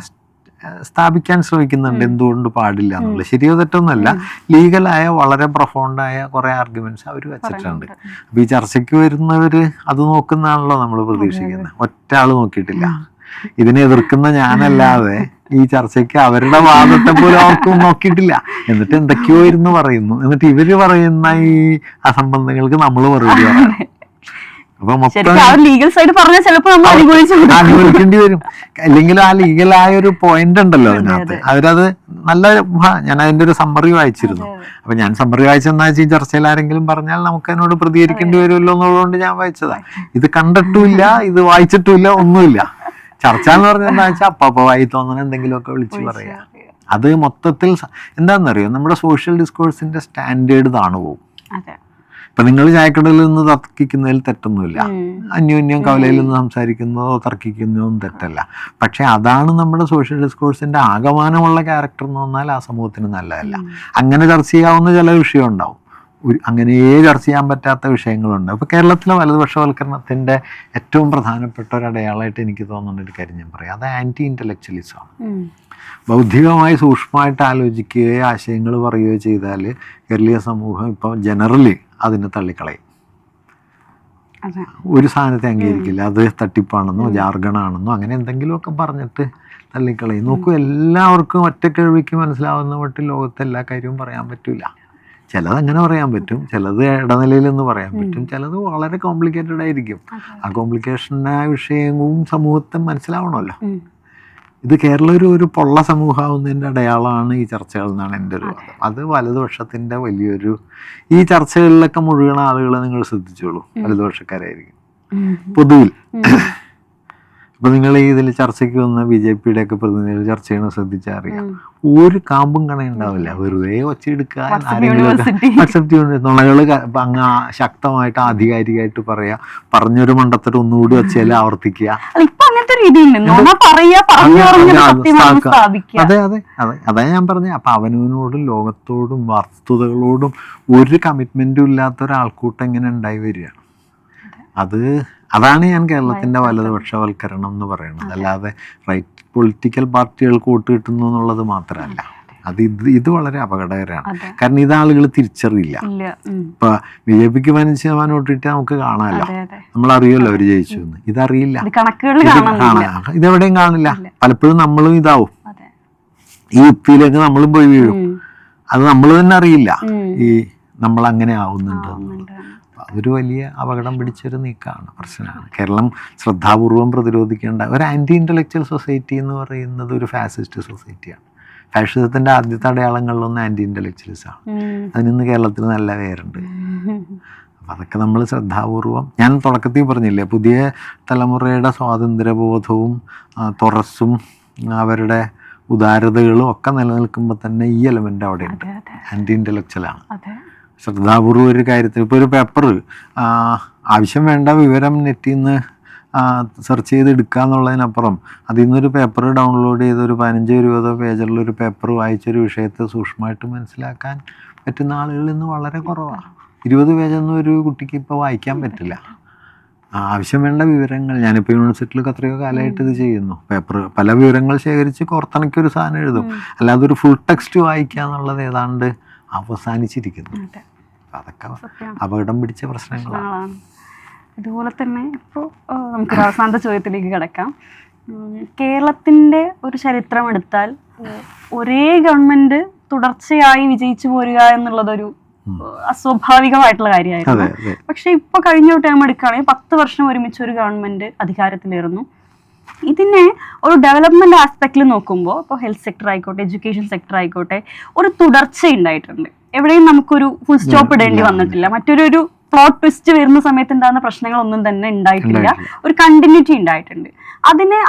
സ്ഥാപിക്കാൻ ശ്രമിക്കുന്നുണ്ട്, എന്തുകൊണ്ട് പാടില്ല എന്നുള്ളത്. ശരിയോ തെറ്റൊന്നുമല്ല, ലീഗലായ വളരെ പ്രൊഫൗണ്ടായ കുറെ ആർഗ്യുമെന്റ്സ് അവർ വെച്ചിട്ടുണ്ട്. അപ്പൊ ഈ ചർച്ചയ്ക്ക് വരുന്നവര് അത് നോക്കുന്നതാണല്ലോ നമ്മൾ പ്രതീക്ഷിക്കുന്നത്. ഒറ്റ ആള് നോക്കിയിട്ടില്ല. ഇതിനെ എതിർക്കുന്ന ഞാനല്ലാതെ ഈ ചർച്ചയ്ക്ക് അവരുടെ വാദത്തെ പോലും അവർക്കും നോക്കിയിട്ടില്ല. എന്നിട്ട് എന്തൊക്കെയോ ഇരുന്ന് പറയുന്നു. എന്നിട്ട് ഇവര് പറയുന്ന ഈ അസംബന്ധങ്ങൾക്ക് നമ്മൾ മറുപടി പറയണം. അപ്പൊ അനുകൂലിക്കേണ്ടി വരും. അല്ലെങ്കിൽ ആ ലീഗലായ ഒരു പോയിന്റ് ഉണ്ടല്ലോ അതിനകത്ത്, അവരത് നല്ല. ഞാൻ അതിന്റെ ഒരു സമ്മറി വായിച്ചിരുന്നു. അപ്പൊ ഞാൻ സമ്മറി വായിച്ചെന്നാ വെച്ചാൽ ഈ ചർച്ചയിൽ ആരെങ്കിലും പറഞ്ഞാൽ നമുക്ക് അതിനോട് പ്രതികരിക്കേണ്ടി വരുമല്ലോ എന്നുള്ളതുകൊണ്ട് ഞാൻ വായിച്ചതാ. ഇത് കണ്ടിട്ടുമില്ല, ഇത് വായിച്ചിട്ടുമില്ല, ഒന്നുമില്ല. ചർച്ച എന്ന് പറഞ്ഞാൽ എന്താ വെച്ചാൽ അപ്പൊ വായി തോന്നുന്ന എന്തെങ്കിലുമൊക്കെ വിളിച്ചു പറയാ. അത് മൊത്തത്തിൽ എന്താണെന്നറിയോ, നമ്മുടെ സോഷ്യൽ ഡിസ്കോഴ്സിന്റെ സ്റ്റാൻഡേർഡ് താണു പോകും. ഇപ്പൊ നിങ്ങൾ ചായക്കടയിൽ നിന്ന് തർക്കിക്കുന്നതിൽ തെറ്റൊന്നുമില്ല. അന്യോന്യം കവലയിൽ നിന്ന് സംസാരിക്കുന്നതോ തർക്കിക്കുന്നതോ തെറ്റല്ല. പക്ഷെ അതാണ് നമ്മുടെ സോഷ്യൽ ഡിസ്കോഴ്സിന്റെ ആകമാനമുള്ള ക്യാരക്ടർ എന്ന് പറഞ്ഞാൽ ആ സമൂഹത്തിന് നല്ലതല്ല. അങ്ങനെ ചർച്ച ചെയ്യാവുന്ന ചില വിഷയം ഉണ്ടാവും, അങ്ങനെയേ ചർച്ച ചെയ്യാൻ പറ്റാത്ത വിഷയങ്ങളുണ്ട്. അപ്പോൾ കേരളത്തിലെ വലതുപക്ഷവൽക്കരണത്തിൻ്റെ ഏറ്റവും പ്രധാനപ്പെട്ട ഒരു അടയാളമായിട്ട് എനിക്ക് തോന്നുന്ന ഒരു കാര്യം ഞാൻ പറയാം, അത് ആൻറ്റി ഇൻ്റലക്ച്വലിസമാണ്. ബൗദ്ധികമായി സൂക്ഷ്മമായിട്ട് ആലോചിക്കുകയോ ആശയങ്ങൾ പറയുകയോ ചെയ്താൽ കേരളീയ സമൂഹം ഇപ്പോൾ ജനറലി അതിനെ തള്ളിക്കളയും. ഒരു സാധനത്തെ അംഗീകരിക്കില്ല, അത് തട്ടിപ്പാണെന്നോ ജാർഗണാണെന്നോ അങ്ങനെ എന്തെങ്കിലുമൊക്കെ പറഞ്ഞിട്ട് തള്ളിക്കളയും. നോക്കൂ, എല്ലാവർക്കും ഒറ്റക്കിഴവിക്ക് മനസ്സിലാവുന്ന മട്ടിൽ ലോകത്തെ എല്ലാ കാര്യവും പറയാൻ പറ്റില്ല. ചിലത് അങ്ങനെ പറയാൻ പറ്റും, ചിലത് ഇടനിലയിലെന്ന് പറയാൻ പറ്റും, ചിലത് വളരെ കോംപ്ലിക്കേറ്റഡ് ആയിരിക്കും. ആ കോംപ്ലിക്കേഷനായ വിഷയവും സമൂഹത്തെ മനസ്സിലാവണമല്ലോ. ഇത് കേരളം ഒരു പൊള്ള സമൂഹമാവുന്നതിൻ്റെ അടയാളമാണ് ഈ ചർച്ചകൾ എന്നാണ് എൻ്റെ ഒരു വാദം. അത് വലതുപക്ഷത്തിൻ്റെ വലിയൊരു, ഈ ചർച്ചകളിലൊക്കെ മുഴുവൻ ആളുകളെ നിങ്ങൾ ശ്രദ്ധിച്ചോളൂ, വലതുപക്ഷക്കാരായിരിക്കും പൊതുവിൽ. ഇപ്പൊ നിങ്ങൾ ഇതിൽ ചർച്ചയ്ക്ക് വന്ന BJPയുടെ ഒക്കെ പ്രതിനിധികൾ ചർച്ച ചെയ്യണ ശ്രദ്ധിച്ചാൽ അറിയാം, ഒരു കാമ്പും കണയുണ്ടാവില്ല. വെറുതെ ഒച്ചയെടുക്കാൻ നുണകൾ അങ്ങ് ശക്തമായിട്ട് ആധികാരികമായിട്ട് പറയാ, പറഞ്ഞൊരു മണ്ടത്തരം ഒന്നുകൂടി വെച്ചാൽ ആവർത്തിക്കുക. അതെ അതെ അതെ അതാ ഞാൻ പറഞ്ഞത്. അപ്പൊ അവനവനോടും ലോകത്തോടും വസ്തുതകളോടും ഒരു കമ്മിറ്റ്മെന്റും ഇല്ലാത്ത ഒരാൾക്കൂട്ടം ഇങ്ങനെ ഉണ്ടായി വരികയാണ്. അതാണ് ഞാൻ കേരളത്തിന്റെ വലതുപക്ഷവൽക്കരണം എന്ന് പറയുന്നത്. അല്ലാതെ റൈറ്റ് പൊളിറ്റിക്കൽ പാർട്ടികൾക്ക് വോട്ട് കിട്ടുന്നു എന്നുള്ളത് മാത്രമല്ല, ഇത് വളരെ അപകടകരമാണ്. കാരണം ഇത് ആളുകൾ തിരിച്ചറിയില്ല. ഇപ്പൊ BJPക്ക് 15% വോട്ട് കിട്ടിയാൽ നമുക്ക് കാണാമല്ലോ, നമ്മളറിയുമല്ലോ അവര് ജയിച്ചു എന്ന്. ഇതറിയില്ല, ഇതെവിടെയും കാണില്ല. പലപ്പോഴും നമ്മളും ഇതാവും, ഈ ഉപ്പിയിലേക്ക് നമ്മളും പോയി വീഴും. അത് നമ്മൾ തന്നെ അറിയില്ല ഈ നമ്മൾ അങ്ങനെ ആവുന്നുണ്ട് എന്നുള്ളത്. അതൊരു വലിയ അപകടം പിടിച്ചൊരു നീക്കമാണ്, പ്രശ്നമാണ്. കേരളം ശ്രദ്ധാപൂർവം പ്രതിരോധിക്കേണ്ട ഒരു ആൻറ്റി ഇൻ്റലക്ച്വൽ സൊസൈറ്റി എന്ന് പറയുന്നത് ഒരു ഫാസിസ്റ്റ് സൊസൈറ്റിയാണ്. ഫാഷിസത്തിൻ്റെ ആദ്യത്തെ അടയാളങ്ങളിലൊന്ന് ആൻറ്റി ഇൻ്റലക്ച്വലിസമാണ്. അതിനിന്ന് കേരളത്തിൽ നല്ല പേരുണ്ട്. അപ്പം അതൊക്കെ നമ്മൾ ശ്രദ്ധാപൂർവം, ഞാൻ തുടക്കത്തിൽ പറഞ്ഞില്ലേ, പുതിയ തലമുറയുടെ സ്വാതന്ത്ര്യബോധവും തുറസ്സും അവരുടെ ഉദാരതകളും ഒക്കെ നിലനിൽക്കുമ്പോൾ തന്നെ ഈ എലമെൻ്റ് അവിടെയുണ്ട്, ആൻറ്റി ഇൻ്റലക്ച്വലാണ്. ശ്രദ്ധാപൂർവ്വം ഒരു കാര്യത്തിൽ ഇപ്പോൾ ഒരു പേപ്പർ ആവശ്യം വേണ്ട വിവരം നെറ്റിൽ നിന്ന് സെർച്ച് ചെയ്ത് എടുക്കുക എന്നുള്ളതിനപ്പുറം അതിൽ നിന്നൊരു പേപ്പർ ഡൗൺലോഡ് ചെയ്ത് ഒരു 15-20 പേജുള്ള ഒരു പേപ്പർ വായിച്ചൊരു വിഷയത്തെ സൂക്ഷ്മമായിട്ട് മനസ്സിലാക്കാൻ പറ്റുന്ന ആളുകൾ ഇന്ന് വളരെ കുറവാണ്. 20 പേജൊന്നും ഒരു കുട്ടിക്ക് ഇപ്പോൾ വായിക്കാൻ പറ്റില്ല. ആവശ്യം വേണ്ട വിവരങ്ങൾ, ഞാനിപ്പോൾ യൂണിവേഴ്സിറ്റിയിലൊക്കെ എത്രയോ കാലമായിട്ട് ഇത് ചെയ്യുന്നു. പേപ്പർ പല വിവരങ്ങൾ ശേഖരിച്ച് കോർത്തിണക്കി ഒരു സാധനം എഴുതും, അല്ലാതെ ഒരു ഫുൾ ടെക്സ്റ്റ് വായിക്കുക എന്നുള്ളത് ഏതാണ്ട് അവസാനിച്ചിരിക്കുന്നു. അതൊക്കെ അപകടം പിടിച്ച പ്രശ്നങ്ങളാണ്. ഇതുപോലെ തന്നെ ഇപ്പോൾ നമുക്കൊരു അവസാനത്തെ ചോദ്യത്തിലേക്ക് കിടക്കാം. കേരളത്തിൻ്റെ ഒരു ചരിത്രം എടുത്താൽ ഒരേ ഗവൺമെൻറ് തുടർച്ചയായി വിജയിച്ചു പോരുക എന്നുള്ളതൊരു അസ്വാഭാവികമായിട്ടുള്ള കാര്യമായിരുന്നു. പക്ഷെ ഇപ്പോൾ കഴിഞ്ഞ ടേം എടുക്കുകയാണെങ്കിൽ 10 വർഷം ഒരുമിച്ച് ഒരു ഗവൺമെൻറ് അധികാരത്തിലേറുന്നു. ഇതിനെ ഒരു ഡെവലപ്മെന്റ് ആസ്പെക്റ്റിൽ നോക്കുമ്പോൾ ഇപ്പോൾ ഹെൽത്ത് സെക്ടർ ആയിക്കോട്ടെ, എഡ്യൂക്കേഷൻ സെക്ടർ ആയിക്കോട്ടെ, ഒരു തുടർച്ച ഉണ്ടായിട്ടുണ്ട്. എവിടെയും നമുക്കൊരു ഫുൾ സ്റ്റോപ്പ് ഇടേണ്ടി വന്നിട്ടില്ല. മറ്റൊരു പ്ലോട്ട് ട്വിസ്റ്റ് വരുന്ന സമയത്ത് ഉണ്ടാകുന്ന പ്രശ്നങ്ങളൊന്നും തന്നെ ഉണ്ടായിട്ടില്ല. ഒരു കണ്ടിന്യൂറ്റി ഉണ്ടായിട്ടുണ്ട്.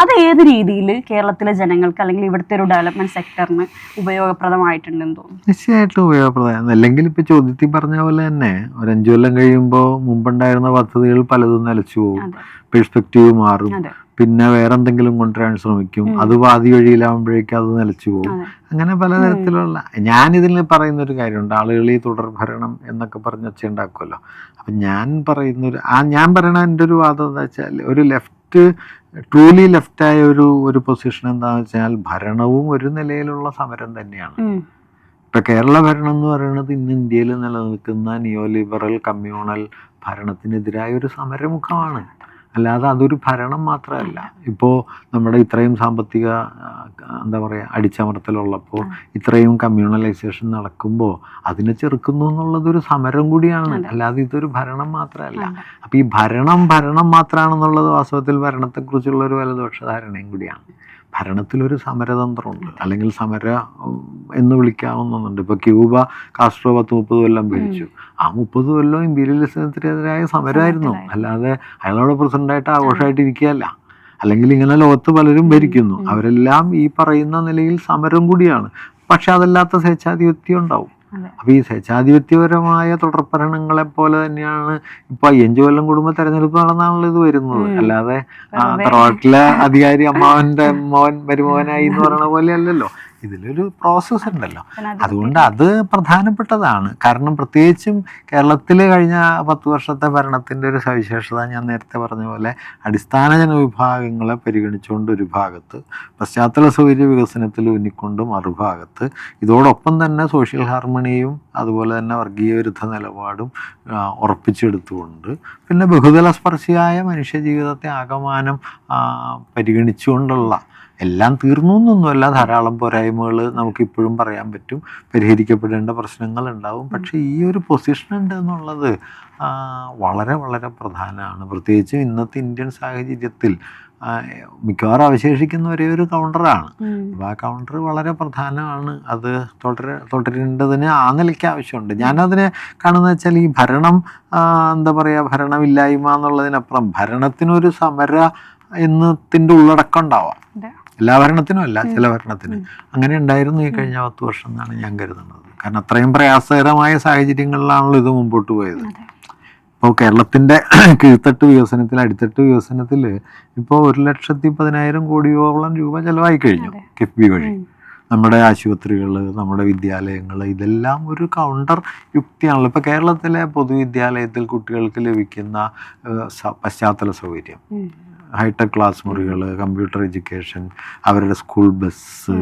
അത് ഏത് രീതിയിൽ കേരളത്തിലെ ജനങ്ങൾക്ക് അല്ലെങ്കിൽ ഇവിടുത്തെ ഒരു ഡെവലപ്മെന്റ് സെക്ടറിന് ഉപയോഗപ്രദമായിട്ടുണ്ടെന്ന് തോന്നുന്നു? തീർച്ചയായിട്ടും ഉപയോഗപ്രദമാണ്. അല്ലെങ്കിൽ ഇപ്പൊ ചോദ്യത്തിൽ പറഞ്ഞ പോലെ തന്നെ ഒരു 5 കൊല്ലം കഴിയുമ്പോൾ മുമ്പുണ്ടായിരുന്ന പദ്ധതികൾ പലതും നിലച്ചു പോകും, പെർസ്പെക്റ്റീവ് മാറും, പിന്നെ വേറെ എന്തെങ്കിലും കൊണ്ടുവരാൻ ശ്രമിക്കും, അത് പാതി വഴിയിലാവുമ്പോഴേക്കും അത് നിലച്ചു പോകും. അങ്ങനെ പലതരത്തിലുള്ള, ഞാനിതിൽ പറയുന്ന ഒരു കാര്യമുണ്ട്, ആളുകൾ ഈ തുടർ ഭരണം എന്നൊക്കെ പറഞ്ഞ് വെച്ചുണ്ടാക്കുമല്ലോ. അപ്പം ഞാൻ പറയണ എൻ്റെ ഒരു വാദം എന്താ വെച്ചാൽ, ഒരു ട്രൂലി ലെഫ്റ്റായ ഒരു പൊസിഷൻ എന്താണെന്ന് വെച്ചാൽ ഭരണവും ഒരു നിലയിലുള്ള സമരം തന്നെയാണ്. ഇപ്പം കേരള ഭരണം എന്ന് പറയുന്നത് ഇന്ന് ഇന്ത്യയിൽ നിലനിൽക്കുന്ന നിയോ ലിബറൽ കമ്മ്യൂണൽ ഭരണത്തിനെതിരായ ഒരു സമരമുഖമാണ്. അല്ലാതെ അതൊരു ഭരണം മാത്രമല്ല. ഇപ്പോൾ നമ്മുടെ ഇത്രയും സാമ്പത്തിക അടിച്ചമർത്തലുള്ളപ്പോൾ, ഇത്രയും കമ്മ്യൂണലൈസേഷൻ നടക്കുമ്പോൾ അതിനെ ചെറുക്കുന്നു എന്നുള്ളതൊരു സമരം കൂടിയാണ്, അല്ലാതെ ഇതൊരു ഭരണം മാത്രമല്ല. അപ്പോൾ ഈ ഭരണം മാത്രമാണെന്നുള്ളത് വാസ്തവത്തിൽ ഭരണത്തെക്കുറിച്ചുള്ള ഒരു വലതുപക്ഷ ധാരണയും കൂടിയാണ്. ഭരണത്തിലൊരു സമരതന്ത്രമുണ്ട്, അല്ലെങ്കിൽ സമരം എന്ന് വിളിക്കാവുന്നുണ്ട്. ഇപ്പോൾ ക്യൂബ കാസ്ട്രോ 10-30 കൊല്ലം ഭരിച്ചു. ആ 30 കൊല്ലം ഇമ്പീരിയലിസത്തിനെതിരായ സമരമായിരുന്നു, അല്ലാതെ അയാളോട് പ്രസിഡന്റായിട്ട് ആഘോഷമായിട്ട് ഇരിക്കുകയല്ല. അല്ലെങ്കിൽ ഇങ്ങനെ ലോകത്ത് പലരും ഭരിക്കുന്നു, അവരെല്ലാം ഈ പറയുന്ന നിലയിൽ സമരം കൂടിയാണ്. പക്ഷെ അതല്ലാത്ത സ്വേച്ഛാധിപത്യം ഉണ്ടാവും. അപ്പൊ ഈ സ്വേച്ഛാധിപത്യപരമായ തുടർഭരണങ്ങളെ പോലെ തന്നെയാണ് ഇപ്പൊ 5 കൊല്ലം കൂടുമ്പോൾ തെരഞ്ഞെടുപ്പ് നടന്നാണല്ലോ ഇത് വരുന്നത്. അല്ലാതെ തറവാട്ടിലെ അധികാരി അമ്മാവന്റെ മരുമോനായി എന്ന് പറയുന്ന പോലെ അല്ലല്ലോ. ഇതിലൊരു പ്രോസസ്സ് ഉണ്ടല്ലോ. അതുകൊണ്ട് അത് പ്രധാനപ്പെട്ടതാണ്. കാരണം പ്രത്യേകിച്ചും കേരളത്തിൽ കഴിഞ്ഞ 10 വർഷത്തെ ഭരണത്തിൻ്റെ ഒരു സവിശേഷത ഞാൻ നേരത്തെ പറഞ്ഞ പോലെ, അടിസ്ഥാന ജനവിഭാഗങ്ങളെ പരിഗണിച്ചുകൊണ്ട് ഒരു ഭാഗത്ത്, പശ്ചാത്തല സൗകര്യ വികസനത്തിൽ ഊന്നിക്കൊണ്ട് മറുഭാഗത്ത്, ഇതോടൊപ്പം തന്നെ സോഷ്യൽ ഹാർമണിയും അതുപോലെ തന്നെ വർഗീയ വിരുദ്ധ നിലപാടും ഉറപ്പിച്ചെടുത്തുകൊണ്ട്, പിന്നെ ബഹുതല സ്പർശിയായ മനുഷ്യജീവിതത്തെ ആകമാനം പരിഗണിച്ചുകൊണ്ടുള്ള, എല്ലാം തീർന്നു എന്നൊന്നുമല്ല, ധാരാളം പോരായ്മകൾ നമുക്കിപ്പോഴും പറയാൻ പറ്റും, പരിഹരിക്കപ്പെടേണ്ട പ്രശ്നങ്ങളുണ്ടാവും. പക്ഷേ ഈ ഒരു പൊസിഷൻ ഉണ്ട് എന്നുള്ളത് വളരെ വളരെ പ്രധാനമാണ്. പ്രത്യേകിച്ചും ഇന്നത്തെ ഇന്ത്യൻ സാഹചര്യത്തിൽ മിക്കവാറും അവശേഷിക്കുന്ന ഒരേ ഒരു കൗണ്ടറാണ്. അപ്പോൾ ആ കൗണ്ടർ വളരെ പ്രധാനമാണ്. അത് തുടരേണ്ടതിന് ആ നിലയ്ക്ക് ആവശ്യമുണ്ട്. ഞാനതിനെ കാണുന്നത് വെച്ചാൽ, ഈ ഭരണം ഭരണമില്ലായ്മ എന്നുള്ളതിനപ്പുറം ഭരണത്തിനൊരു സമര എന്നതിൻ്റെ ഉള്ളടക്കം ഉണ്ടാവാം. എല്ലാ ഭരണത്തിനും അല്ല, ചില ഭരണത്തിന് അങ്ങനെ ഉണ്ടായിരുന്നു ഈ കഴിഞ്ഞ 10 വർഷം എന്നാണ് ഞാൻ കരുതുന്നത്. കാരണം അത്രയും പ്രയാസകരമായ സാഹചര്യങ്ങളിലാണല്ലോ ഇത് മുമ്പോട്ട് പോയത്. ഇപ്പോൾ കേരളത്തിൻ്റെ കീഴ്ത്തട്ട് വികസനത്തിൽ, അടിത്തട്ട് വികസനത്തിൽ ഇപ്പോൾ 1,10,10,000 കോടിയോളം രൂപ ചിലവായി കഴിഞ്ഞു കിഫ്ബി വഴി. നമ്മുടെ ആശുപത്രികൾ, നമ്മുടെ വിദ്യാലയങ്ങൾ, ഇതെല്ലാം ഒരു കൗണ്ടർ യുക്തിയാണല്ലോ. ഇപ്പോൾ കേരളത്തിലെ പൊതുവിദ്യാലയത്തിൽ കുട്ടികൾക്ക് ലഭിക്കുന്ന പശ്ചാത്തല സൗകര്യം, ഹൈടെക് ക്ലാസ് മുറികൾ, കമ്പ്യൂട്ടർ എഡ്യൂക്കേഷൻ, അവരുടെ സ്കൂൾ ബസ്,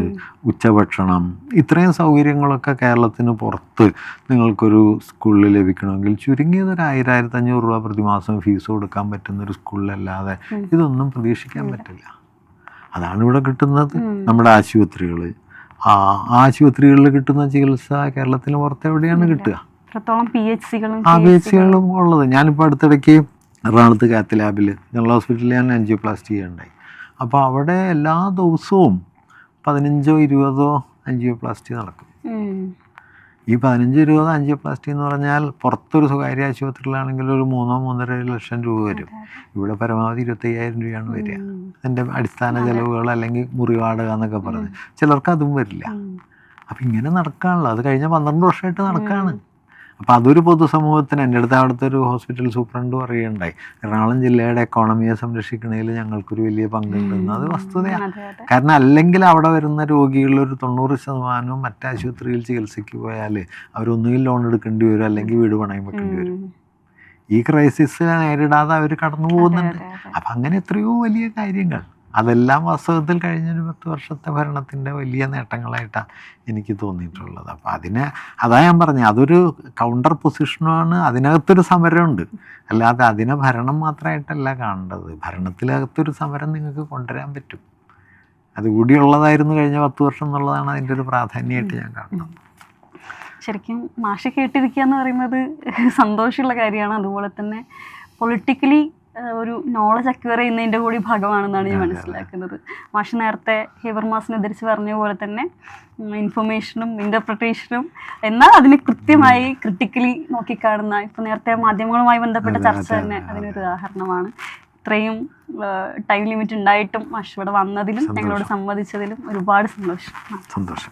ഉച്ചഭക്ഷണം, ഇത്രയും സൗകര്യങ്ങളൊക്കെ കേരളത്തിന് പുറത്ത് നിങ്ങൾക്കൊരു സ്കൂളിൽ ലഭിക്കണമെങ്കിൽ ചുരുങ്ങിയത് ഒരു 1,000-1,500 രൂപ പ്രതിമാസം ഫീസ് കൊടുക്കാൻ പറ്റുന്നൊരു സ്കൂളിലല്ലാതെ ഇതൊന്നും പ്രതീക്ഷിക്കാൻ പറ്റില്ല. അതാണ് ഇവിടെ കിട്ടുന്നത്. നമ്മുടെ ആശുപത്രികൾ, ആശുപത്രികളിൽ കിട്ടുന്ന ചികിത്സ കേരളത്തിന് പുറത്ത് എവിടെയാണ് കിട്ടുക? PHCകളും ഉള്ളത്. ഞാനിപ്പോൾ അടുത്തിടയ്ക്ക് എറണാകുളത്ത് കാത്ത് ലാബിൽ, ജനറൽ ഹോസ്പിറ്റലിൽ ഞാൻ ആൻജിയോപ്ലാസ്റ്റി ചെയ്യുന്നുണ്ടായി. അപ്പോൾ അവിടെ എല്ലാ ദിവസവും 15-20 ആൻജിയോപ്ലാസ്റ്റി നടക്കും. ഈ 15-20 ആൻജിയോപ്ലാസ്റ്റി എന്ന് പറഞ്ഞാൽ പുറത്തൊരു സ്വകാര്യ ആശുപത്രിയിലാണെങ്കിൽ ഒരു 3-3.5 ലക്ഷം രൂപ വരും. ഇവിടെ പരമാവധി 25,000 രൂപയാണ് വരിക. അതിൻ്റെ അടിസ്ഥാന ചെലവുകൾ, അല്ലെങ്കിൽ മുറി വാടക എന്നൊക്കെ പറഞ്ഞ്. ചിലർക്ക് അതും വരില്ല. അപ്പം ഇങ്ങനെ നടക്കാണല്ലോ. അത് കഴിഞ്ഞ 12 വർഷമായിട്ട് നടക്കുകയാണ്. അപ്പോൾ അതൊരു പൊതുസമൂഹത്തിന്, എൻ്റെ അടുത്ത് അവിടുത്തെ ഒരു ഹോസ്പിറ്റൽ സൂപ്രണ്ട് പറയുകയുണ്ടായി, എറണാകുളം ജില്ലയുടെ എക്കോണമിയെ സംരക്ഷിക്കുന്നതിൽ ഞങ്ങൾക്കൊരു വലിയ പങ്കുണ്ടെന്ന്. അത് വസ്തുതയാണ്. അതെ അതെ കാരണം അല്ലെങ്കിൽ അവിടെ വരുന്ന രോഗികളിൽ ഒരു 90% മറ്റ് ആശുപത്രിയിൽ ചികിത്സയ്ക്ക് പോയാൽ അവരൊന്നുകിൽ ലോൺ എടുക്കേണ്ടി വരും, അല്ലെങ്കിൽ വീട് പണയം വെക്കേണ്ടി വരും. ഈ ക്രൈസിസ് നേരിടാതെ അവർ കടന്നു പോകുന്നുണ്ട്. അപ്പം അങ്ങനെ എത്രയോ വലിയ കാര്യങ്ങൾ, അതെല്ലാം വാസ്തവത്തിൽ കഴിഞ്ഞൊരു 10 വർഷത്തെ ഭരണത്തിൻ്റെ വലിയ നേട്ടങ്ങളായിട്ടാണ് എനിക്ക് തോന്നിയിട്ടുള്ളത്. അപ്പം അതാ ഞാൻ പറഞ്ഞത്, അതൊരു കൗണ്ടർ പൊസിഷനുമാണ്. അതിനകത്തൊരു സമരമുണ്ട്, അല്ലാതെ അതിനെ ഭരണം മാത്രമായിട്ടല്ല കാണേണ്ടത്. ഭരണത്തിനകത്തൊരു സമരം നിങ്ങൾക്ക് കൊണ്ടുവരാൻ പറ്റും. അതുകൂടിയുള്ളതായിരുന്നു കഴിഞ്ഞ 10 വർഷം എന്നുള്ളതാണ് അതിൻ്റെ ഒരു പ്രാധാന്യമായിട്ട് ഞാൻ കാണുന്നത്. ശരിക്കും മാഷ് കേട്ടിരിക്കുക എന്ന് പറയുന്നത് സന്തോഷമുള്ള കാര്യമാണ്. അതുപോലെ തന്നെ പൊളിറ്റിക്കലി ഒരു നോളജ് അക്വയർ ചെയ്യുന്നതിൻ്റെ കൂടി ഭാഗമാണെന്നാണ് ഞാൻ മനസ്സിലാക്കുന്നത്. മാഷ് നേരത്തെ ഹേബർമാസിനെ ഉദ്ധരിച്ച് പറഞ്ഞ പോലെ തന്നെ ഇൻഫർമേഷനും ഇൻ്റർപ്രിട്ടേഷനും എന്നാൽ അതിനെ കൃത്യമായി ക്രിട്ടിക്കലി നോക്കിക്കാണുന്ന, ഇപ്പോൾ നേരത്തെ മാധ്യമങ്ങളുമായി ബന്ധപ്പെട്ട ചർച്ച തന്നെ അതിനൊരു ഉദാഹരണമാണ്. ഇത്രയും ടൈം ലിമിറ്റ് ഉണ്ടായിട്ടും മാഷ് ഇവിടെ വന്നതിലും ഞങ്ങളോട് സംവദിച്ചതിലും ഒരുപാട് സന്തോഷം.